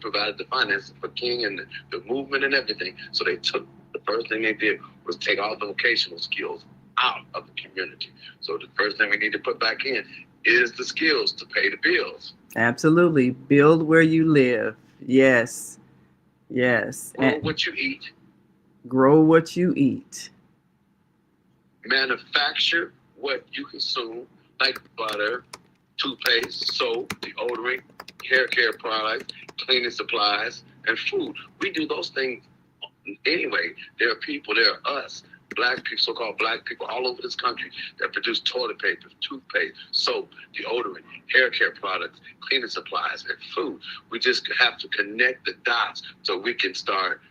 C: provided the finances for King and the movement and everything. So they took, the first thing they did was take all the vocational skills out of the community. So the first thing we need to put back in is the skills to pay the bills.
A: Absolutely. Build where you live. Yes. Yes.
C: Grow
A: And
C: what you eat.
A: grow what you eat.
C: Manufacture what you consume, like butter, toothpaste, soap, deodorant, hair care products, cleaning supplies, and food. We do those things anyway. There are people, there are us, black people, so-called black people all over this country that produce toilet paper, toothpaste, soap, deodorant, hair care products, cleaning supplies, and food. We just have to connect the dots so we can start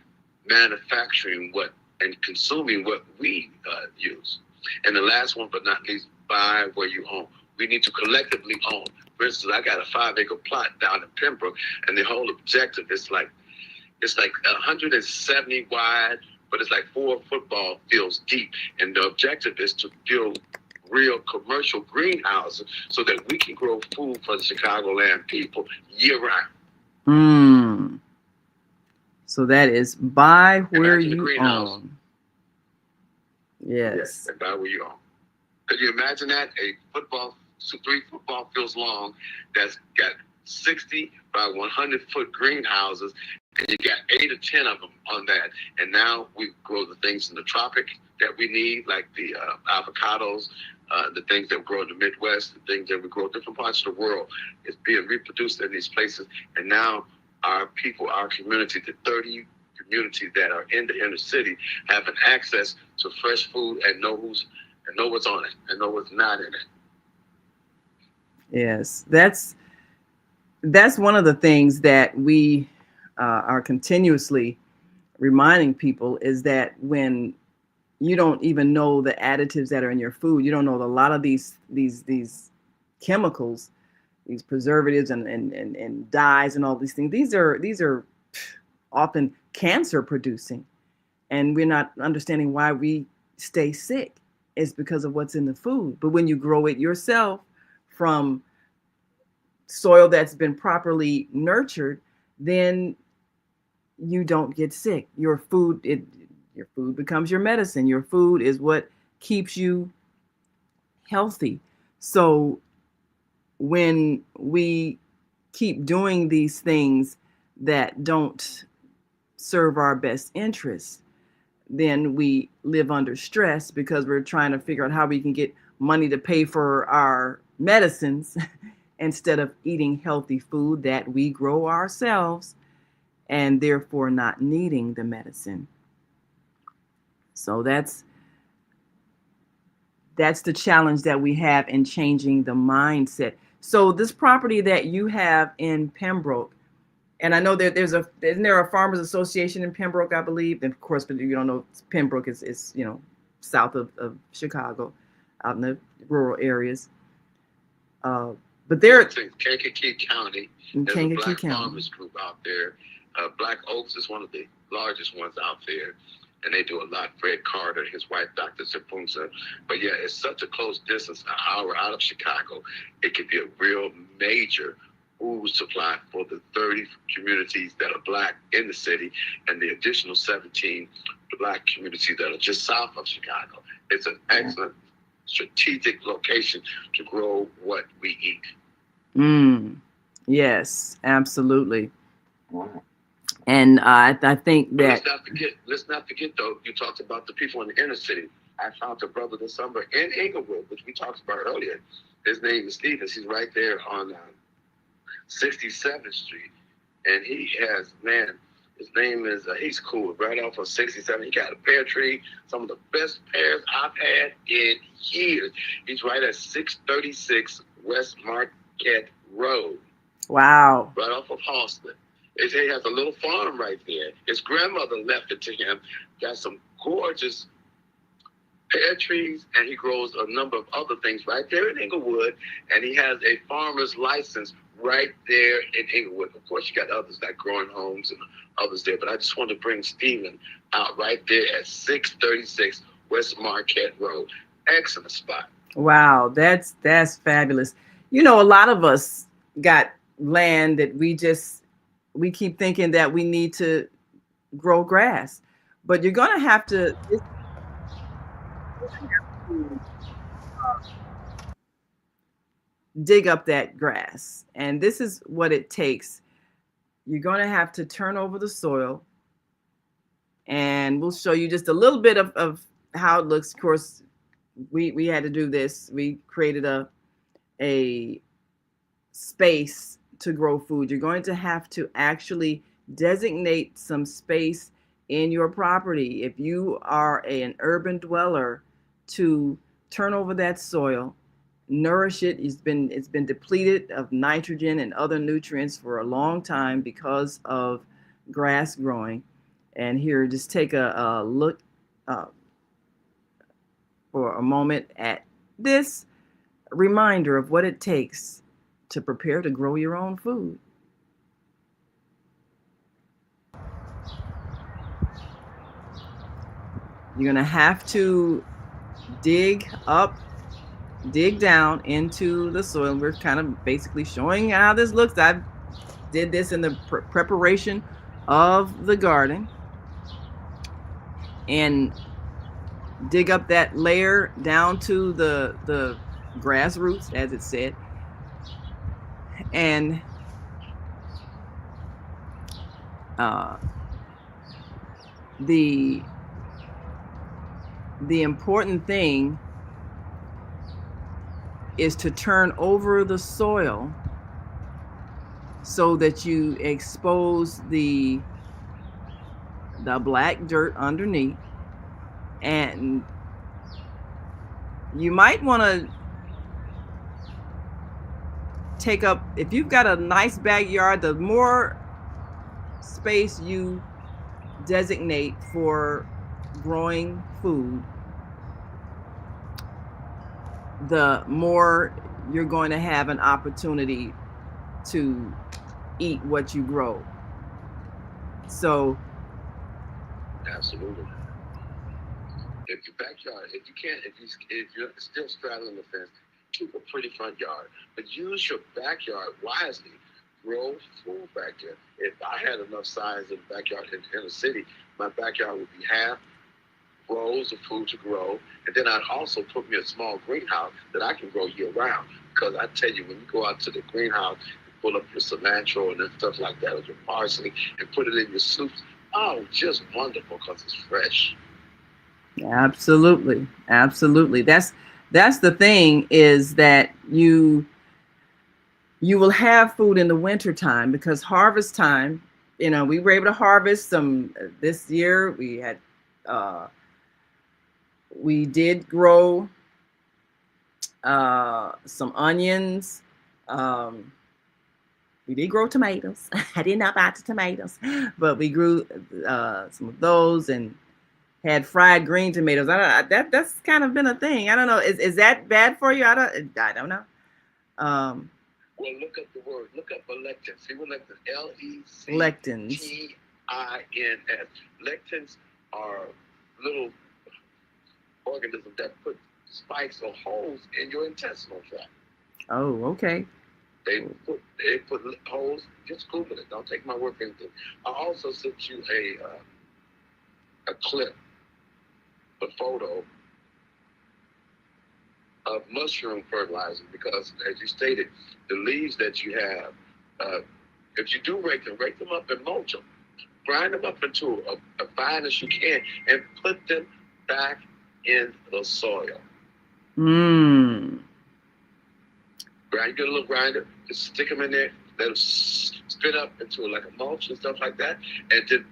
C: manufacturing what and consuming what we use. And the last one, but not least, buy where you own. We need to collectively own. For instance, I got a 5-acre plot down in Pembroke, and the whole objective is like it's like 170 wide, but it's like 4 football fields deep. And the objective is to build real commercial greenhouses so that we can grow food for the Chicagoland people year round.
A: Mm. So that is buy where
C: Imagine the
A: you
C: greenhouse.
A: own. Yes.
C: And buy where you own. Could you imagine that? A football, 3 football fields long that's got 60 by 100-foot greenhouses, and you got 8 or 10 of them on that. And now we grow the things in the tropics that we need, like the avocados, the things that grow in the Midwest, the things that we grow in different parts of the world. It's being reproduced in these places. And now our people, our community, the 30 communities that are in the inner city, having access to fresh food and know what's on it and know what's not in it.
A: Yes. That's one of the things that we are continuously reminding people, is that when you don't even know the additives that are in your food, you don't know a lot of these chemicals, these preservatives and dyes and all these things. These are often cancer producing, and we're not understanding why we stay sick. It's because of what's in the food. But when you grow it yourself from soil that's been properly nurtured, then you don't get sick. Your food becomes your medicine. Your food is what keeps you healthy. So when we keep doing these things that don't serve our best interests, then we live under stress because we're trying to figure out how we can get money to pay for our medicines instead of eating healthy food that we grow ourselves, and therefore not needing the medicine. So that's the challenge that we have in changing the mindset. So this property that you have in Pembroke, and I know that isn't there a farmers association in Pembroke, I believe, and of course, but you don't know, Pembroke is south of Chicago, out in the rural areas. But there,
C: Kankakee County,
A: in
C: there's a
A: Kankakee
C: black
A: County.
C: farmers group out there. Black Oaks is one of the largest ones out there, and they do a lot. Fred Carter, his wife, Dr. Sipunsa. But yeah, it's such a close distance, an hour out of Chicago. It could be a real major food supply for the 30 communities that are black in the city and the additional 17 black communities that are just south of Chicago. It's an excellent strategic location to grow what we eat.
A: Yes, absolutely. And I think that
C: let's not forget though, you talked about the people in the inner city. I found a brother this summer in Inglewood, which we talked about earlier. His name is Stevens. He's right there on 67th Street, and he has, his name is, he's cool, right off of 67. He got a pear tree, some of the best pears I've had in years. He's right at 636 West Marquette Road.
A: Wow.
C: Right off of Halston. He has a little farm right there. His grandmother left it to him. Got some gorgeous pear trees, and he grows a number of other things right there in Inglewood, and he has a farmer's license right there in Inglewood. Of course, you got others like Growing Homes and others there, but I just want to bring Stephen out right there at 636 West Marquette Road. Excellent spot.
A: Wow, that's fabulous. A lot of us got land that we keep thinking that we need to grow grass, but you're going to have to dig up that grass. And this is what it takes. You're going to have to turn over the soil, and we'll show you just a little bit of how it looks. Of course, we had to do this. We created a space to grow food. You're going to have to actually designate some space in your property, if you are an urban dweller, to turn over that soil, nourish it. It's been depleted of nitrogen and other nutrients for a long time because of grass growing. And here, just take a look uh, for a moment at this reminder of what it takes to prepare to grow your own food. You're going to have to dig down into the soil. We're kind of basically showing how this looks. I did this in the preparation of the garden. And dig up that layer down to the grass roots, as it said. And the important thing is to turn over the soil so that you expose the black dirt underneath. And you might want to take up, if you've got a nice backyard, the more space you designate for growing food, the more you're going to have an opportunity to eat what you grow. So
C: absolutely. If your backyard, if you're still straddling the fence, keep a pretty front yard, but use your backyard wisely. Grow food back there. If I had enough size in the backyard in the city, my backyard would be half rows of food to grow, and then I'd also put me a small greenhouse that I can grow year round. Because I tell you, when you go out to the greenhouse, you pull up your cilantro and stuff like that, or your parsley, and put it in your soups. Oh, just wonderful because it's fresh.
A: Absolutely. That's the thing, is that you will have food in the winter time, because harvest time, we were able to harvest some this year. We did grow some onions. We did grow tomatoes. I did not buy the tomatoes, but we grew some of those, and had fried green tomatoes. That's kind of been a thing. I don't know. Is that bad for you? I don't know.
C: Well, look up the word. Look up lectins. See what lectins?
A: Lectins.
C: Lectins. Lectins are little organisms that put spikes or holes in your intestinal tract.
A: Oh, okay.
C: They put holes. Just Google it. Don't take my word for anything. I also sent you a clip, a photo of mushroom fertilizer, because, as you stated, the leaves that you have, if you do rake them up and mulch them. Grind them up into as fine as you can, and put them back in the soil. Get a little grinder, just stick them in there, let them spit up into like a mulch and stuff like that, and then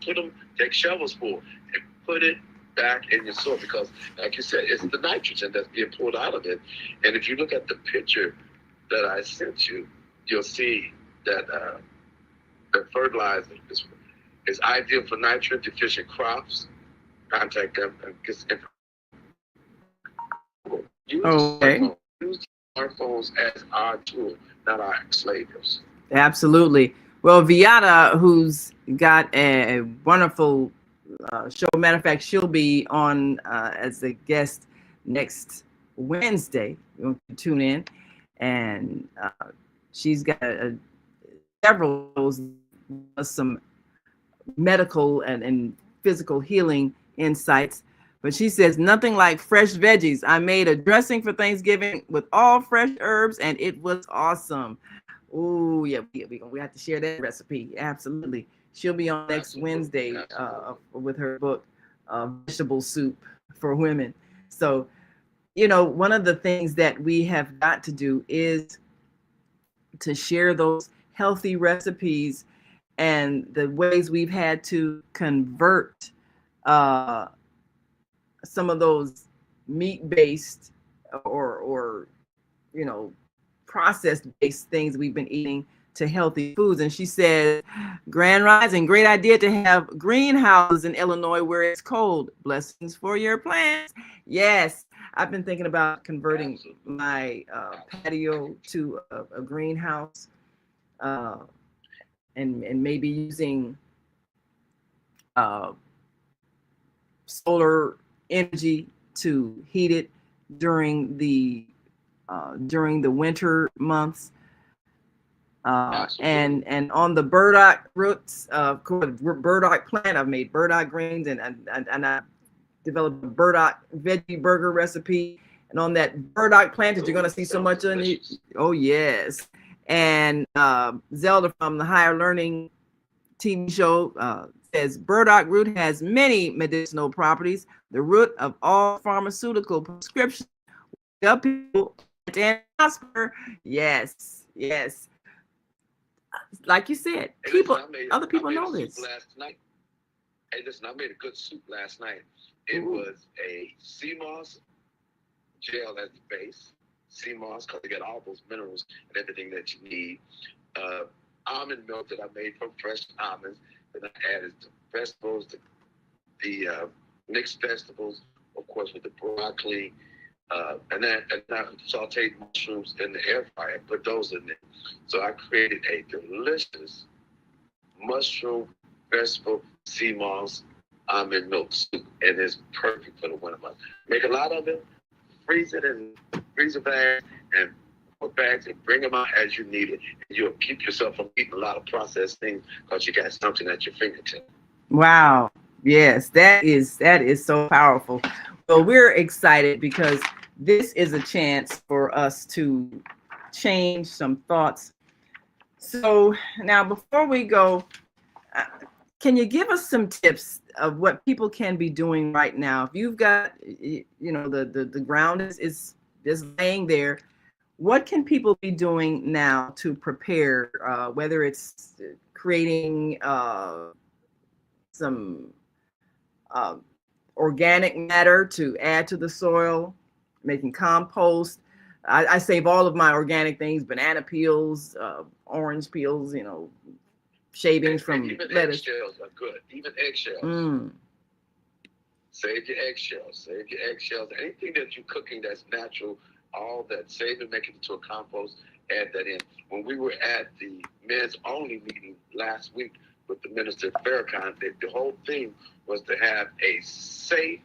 C: take shovels full and put it back in your soil, because, like you said, it's the nitrogen that's being pulled out of it. And if you look at the picture that I sent you, you'll see that the fertilizer is ideal for nitrogen deficient crops. Contact them and get some information. Use smartphones as our tool, not our slavers.
A: Absolutely. Well, Viata, who's got a wonderful show. Matter of fact, she'll be on as a guest next Wednesday. You want to tune in, and she's got several some medical and physical healing insights. But she says nothing like fresh veggies. I made a dressing for Thanksgiving with all fresh herbs, and it was awesome. Oh yeah, we have to share that recipe. Absolutely. She'll be on next Wednesday with her book, Vegetable Soup for Women. So, one of the things that we have got to do is to share those healthy recipes and the ways we've had to convert uh, some of those meat-based or processed-based things we've been eating to healthy foods. And she said, Grand Rising, great idea to have greenhouses in Illinois where it's cold. Blessings for your plants. Yes, I've been thinking about converting my patio to a greenhouse, and maybe using solar energy to heat it during the winter months. And on the burdock roots, burdock plant, I've made burdock greens, and I developed a burdock veggie burger recipe. And on that burdock plant that you're going to see so much on it. Oh yes. And Zelda from the Higher Learning TV show says burdock root has many medicinal properties. The root of all pharmaceutical prescriptions help people and prosper. Yes. Like you said, other people know this.
C: Last night. Hey, listen, I made a good soup last night. It was a sea moss gel as the base. Sea moss, because they got all those minerals and everything that you need. Almond milk that I made from fresh almonds. Then I added the vegetables, the mixed vegetables, of course, with the broccoli. And I sauteed mushrooms in the air fryer, put those in there. So I created a delicious mushroom, vegetable, sea moss, almond milk soup, and it's perfect for the winter months. Make a lot of it, freeze it in freezer bags and put bags and bring them out as you need it. And you'll keep yourself from eating a lot of processed things because you got something at your fingertips.
A: Wow. Yes, that is so powerful. Well, we're excited because this is a chance for us to change some thoughts. So now, before we go, can you give us some tips of what people can be doing right now? If you've got, the ground is laying there, what can people be doing now to prepare, whether it's creating some organic matter to add to the soil, making compost? I save all of my organic things, banana peels, orange peels, shavings from
C: even
A: lettuce.
C: Eggshells are good. Even eggshells. Save your eggshells. Anything that you're cooking that's natural, all that, save and make it into a compost, add that in. When we were at the men's only meeting last week with the Minister Farrakhan, the whole thing was to have a safe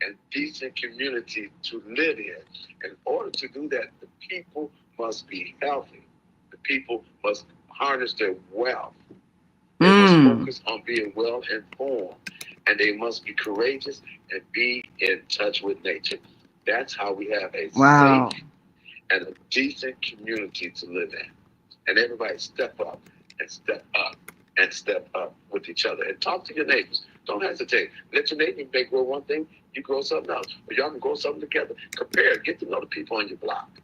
C: and decent community to live in. In order to do that, the people must be healthy. The people must harness their wealth. They must focus on being well informed, and they must be courageous and be in touch with nature. That's how we have a safe and a decent community to live in. And everybody step up and step up and step up with each other. And talk to your neighbors. Don't hesitate. Let your neighbor may grow one thing, you grow something else. But y'all can grow something together. Compare, get to know the people on your block.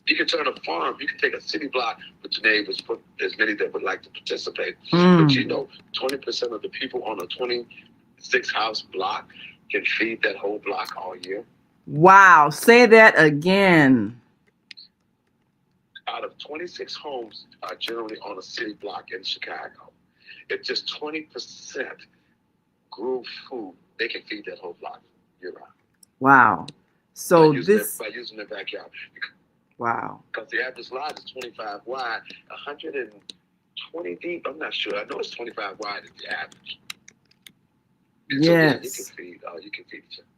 C: You can turn a farm. You can take a city block with your neighbors, put as many that would like to participate. But 20% of the people on a 26-house block can feed that whole block all year.
A: Wow. Say that again.
C: Out of 26 homes are generally on a city block in Chicago. If just 20% grew food, they can feed that whole block year round.
A: Wow. So
C: by using their backyard.
A: Wow.
C: Because the average lot is 25 wide, 120 deep. I'm not sure. I know it's 25 wide is the average. And
A: yes.
C: So you can feed each other.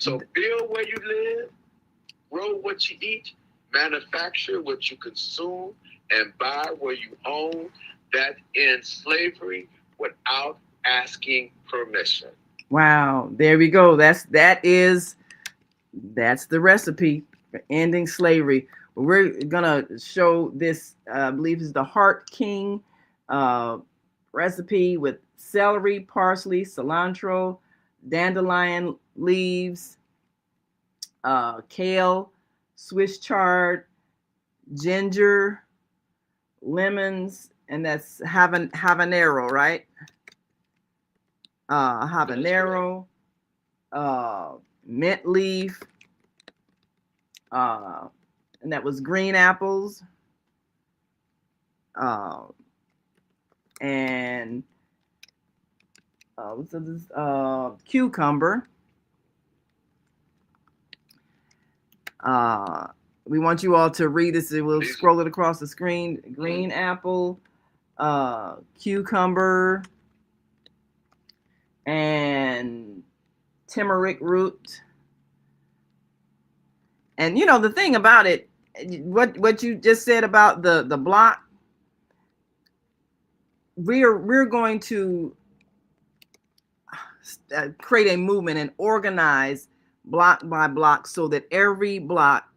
C: So build where you live, grow what you eat, manufacture what you consume, and buy where you own. That ends slavery without asking permission.
A: Wow, there we go. That's the recipe for ending slavery. We're gonna show this. I believe is the Heart King uh, recipe with celery, parsley, cilantro, dandelion leaves, kale, Swiss chard, ginger, lemons, and that's habanero, right? Habanero, uh, mint leaf, uh, and that was green apples, uh, and what's this? Cucumber. Uh, we want you all to read this. We'll scroll it across the screen. Green apple, cucumber, and turmeric root. And you know the thing about it, what you just said about the block, we're going to create a movement and organize block by block so that every block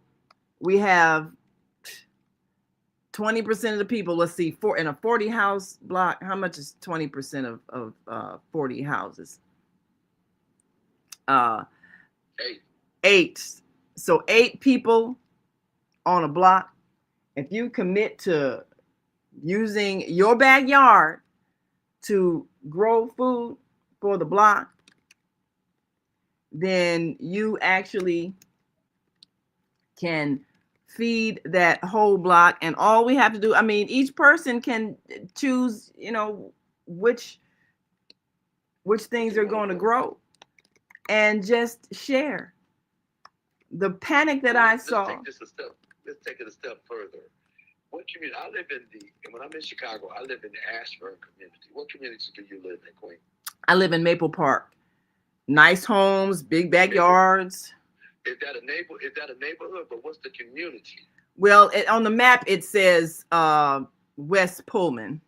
A: we have 20% of the people. Let's see, in a 40 house block, how much is 20% of 40 houses? Eight. So 8 people on a block. If you commit to using your backyard to grow food for the block, then you actually can feed that whole block. And all we have to do, I mean, each person can choose, which things are going to grow and just share. The panic that I saw.
C: Let's take it a step further. What community? When I'm in Chicago, I live in the Ashburn community. What community do you live in, Queen?
A: I live in Maple Park. Nice homes, big backyards.
C: Is that a neighborhood? But what's the community?
A: Well, on the map it says West Pullman.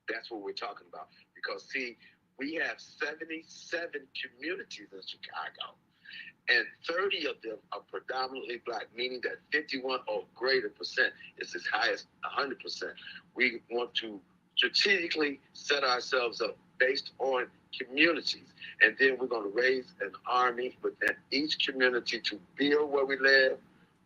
C: That's what we're talking about. Because see, we have 77 communities in Chicago, and 30 of them are predominantly Black, meaning that 51 or greater percent is as high as 100%. We want to strategically set ourselves up based on communities, and then we're going to raise an army within each community to build where we live,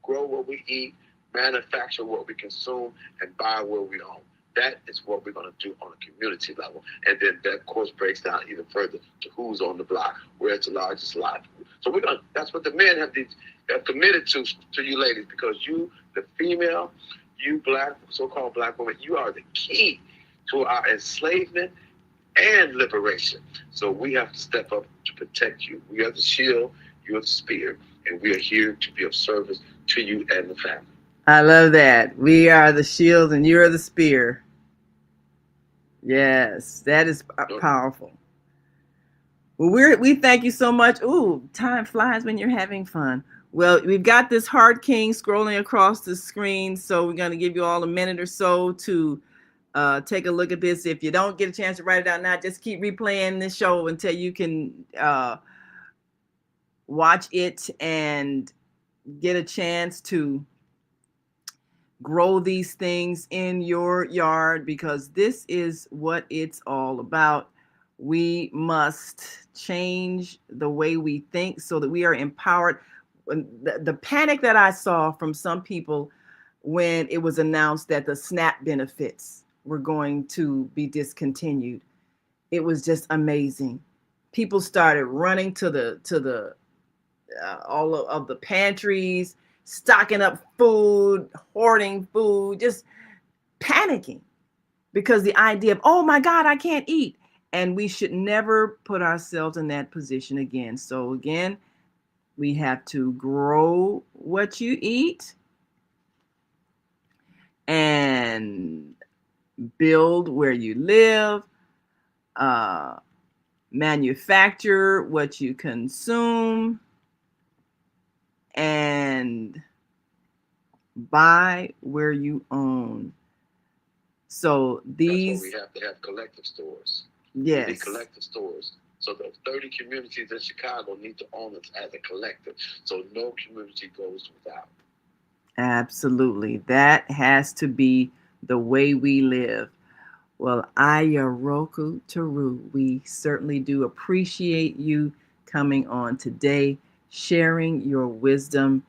C: grow what we eat, manufacture what we consume, and buy what we own. That is what we're going to do on a community level. And then that, of course, breaks down even further to who's on the block, where's the largest lot. So that's what the men have committed to you ladies, because you, the female, you Black, so-called Black women, you are the key to our enslavement and liberation. So we have to step up to protect you. We are the shield, you are the spear, and we are here to be of service to you and the family.
A: I love that. We are the shield and you are the spear. Yes, that is powerful. Well, we thank you so much. Ooh, time flies when you're having fun. Well, we've got this Heart King scrolling across the screen, so we're going to give you all a minute or so to take a look at this. If you don't get a chance to write it out now, just keep replaying this show until you can watch it and get a chance to grow these things in your yard, because this is what it's all about. We must change the way we think so that we are empowered. The panic that I saw from some people when it was announced that the SNAP benefits were going to be discontinued, it was just amazing. People started running to the all of the pantries, stocking up food, hoarding food, just panicking because the idea of, oh my God, I can't eat. And we should never put ourselves in that position again. So again, we have to grow what you eat and build where you live, manufacture what you consume, and buy where you own. So these,
C: that's why we have to have collective stores.
A: Yes.
C: We need collective stores So the 30 communities in Chicago need to own us as a collective. So no community goes without.
A: Absolutely. That has to be the way we live. Well, Ayaroku Taru, we certainly do appreciate you coming on today, sharing your wisdom,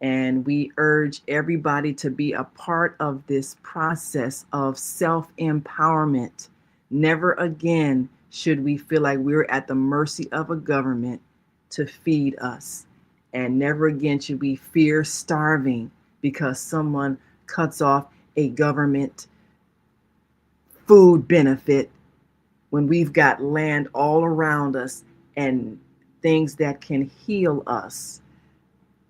A: and we urge everybody to be a part of this process of self-empowerment. Never again should we feel like we're at the mercy of a government to feed us. And never again should we fear starving because someone cuts off a government food benefit when we've got land all around us and things that can heal us.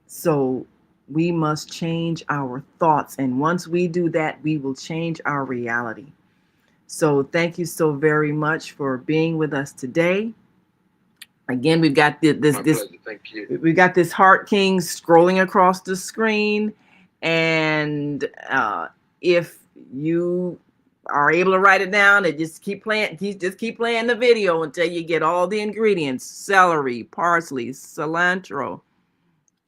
A: So we must change our thoughts. And once we do that, we will change our reality. So thank you so very much for being with us today. Again, we've got this
C: Thank you.
A: we got this Heart King scrolling across the screen. And if you are able to write it down and just keep playing the video until you get all the ingredients: celery, parsley, cilantro,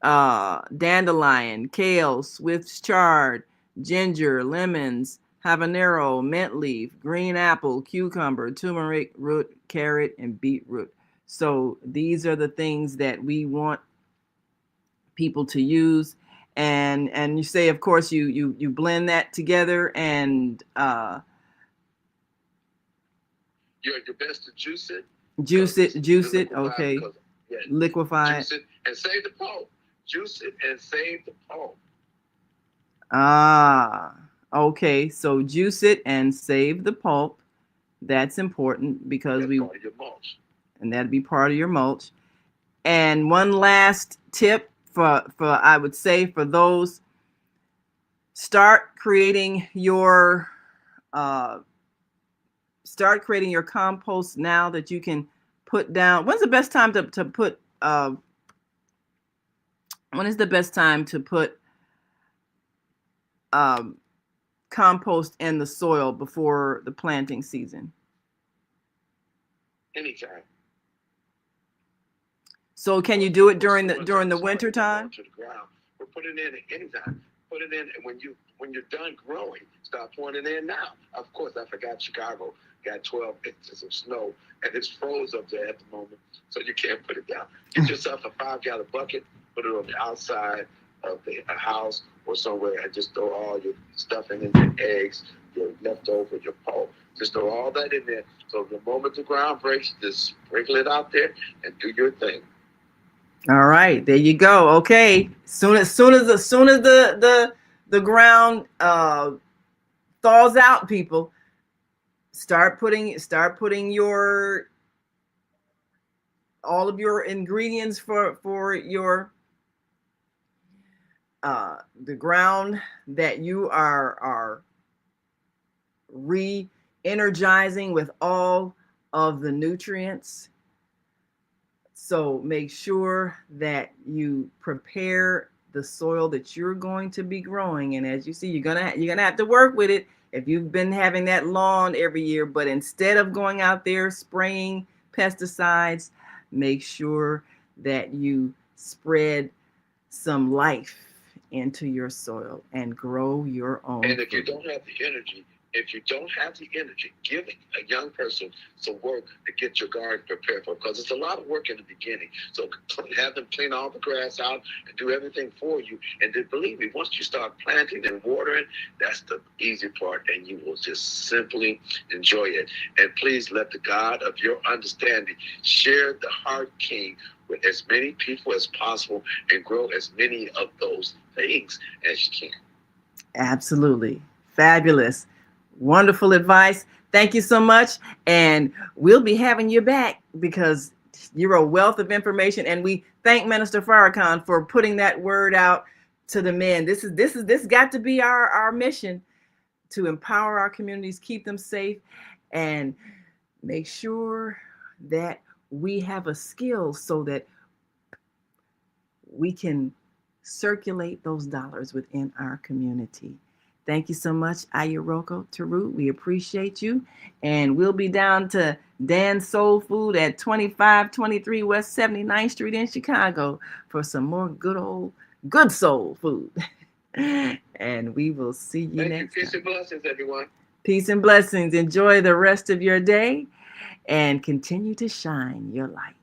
A: dandelion, kale, Swiss chard, ginger, lemons, habanero, mint leaf, green apple, cucumber, turmeric root, carrot, and beetroot. So these are the things that we want people to use. And you say, of course, you blend that together and
C: You're the best to juice it.
A: Juice it. Okay.
C: Yeah,
A: liquefy
C: juice it and save the pulp. Juice it and save the pulp.
A: Okay. So juice it and save the pulp. That's important because
C: That's part of your mulch.
A: And that'd be part of your mulch. And one last tip for I would say for those, start creating your compost now that you can put down. When's the best time to put when is the best time to put compost in the soil before the planting season?
C: Anytime.
A: So can you do it during the winter time?
C: To the ground. We're putting it in anytime. Put it in when you're done growing. Start pouring it in now. Of course, I forgot Chicago got 12 inches of snow and it's froze up there at the moment, so you can't put it down. Get yourself a 5-gallon bucket, put it on the outside of the house or somewhere, and just throw all your stuff in, your eggs, your leftover, your pulp. Just throw all that in there. So the moment the ground breaks, just sprinkle it out there and do your thing.
A: All right, there you go. Okay, soon as the ground thaws out, people, start putting your all of your ingredients for your the ground that you are re-energizing with all of the nutrients. So make sure that you prepare the soil that you're going to be growing. And as you see, you're gonna have to work with it if you've been having that lawn every year. But instead of going out there spraying pesticides, make sure that you spread some life into your soil and grow your own.
C: And if you don't have the energy, giving a young person some work to get your garden prepared for, because it's a lot of work in the beginning. So have them clean all the grass out and do everything for you. And then believe me, once you start planting and watering, that's the easy part, and you will just simply enjoy it. And please let the God of your understanding share the Heart King with as many people as possible and grow as many of those things as you can.
A: Absolutely. Fabulous. Wonderful advice. Thank you so much. And we'll be having you back because you're a wealth of information. And we thank Minister Farrakhan for putting that word out to the men. This got to be our mission, to empower our communities, keep them safe, and make sure that we have a skill so that we can circulate those dollars within our community. Thank you so much, Ayuroko Taru. We appreciate you. And we'll be down to Dan's Soul Food at 2523 West 79th Street in Chicago for some more good soul food. And we will see you next time.
C: Peace and blessings, everyone.
A: Peace and blessings. Enjoy the rest of your day and continue to shine your light.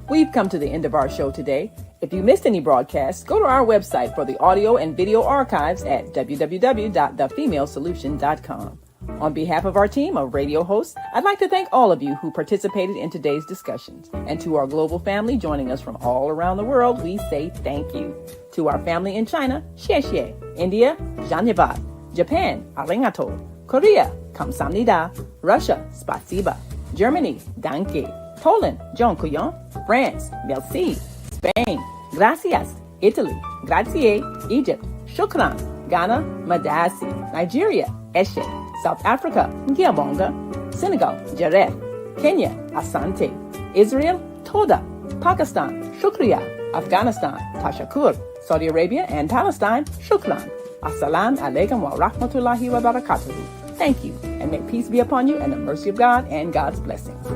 B: We've come to the end of our show today. If you missed any broadcasts, go to our website for the audio and video archives at www.thefemalesolution.com. On behalf of our team of radio hosts, I'd like to thank all of you who participated in today's discussions. And to our global family joining us from all around the world, we say thank you. To our family in China, xie xie. India, Dhanyavad. Japan, arigato. Korea, kamsamnida. Russia, spasiba. Germany, danke. Poland, dziękuję. France, merci. Spain, gracias. Italy, grazie. Egypt, shukran. Ghana, madasi. Nigeria, eshe. South Africa, ngiyabonga. Senegal, jareh. Kenya, asante. Israel, toda. Pakistan, shukriya. Afghanistan, tashakur. Saudi Arabia and Palestine, shukran. Assalamu alaikum wa rahmatullahi wa barakatuhu. Thank you, and may peace be upon you and the mercy of God and God's blessings.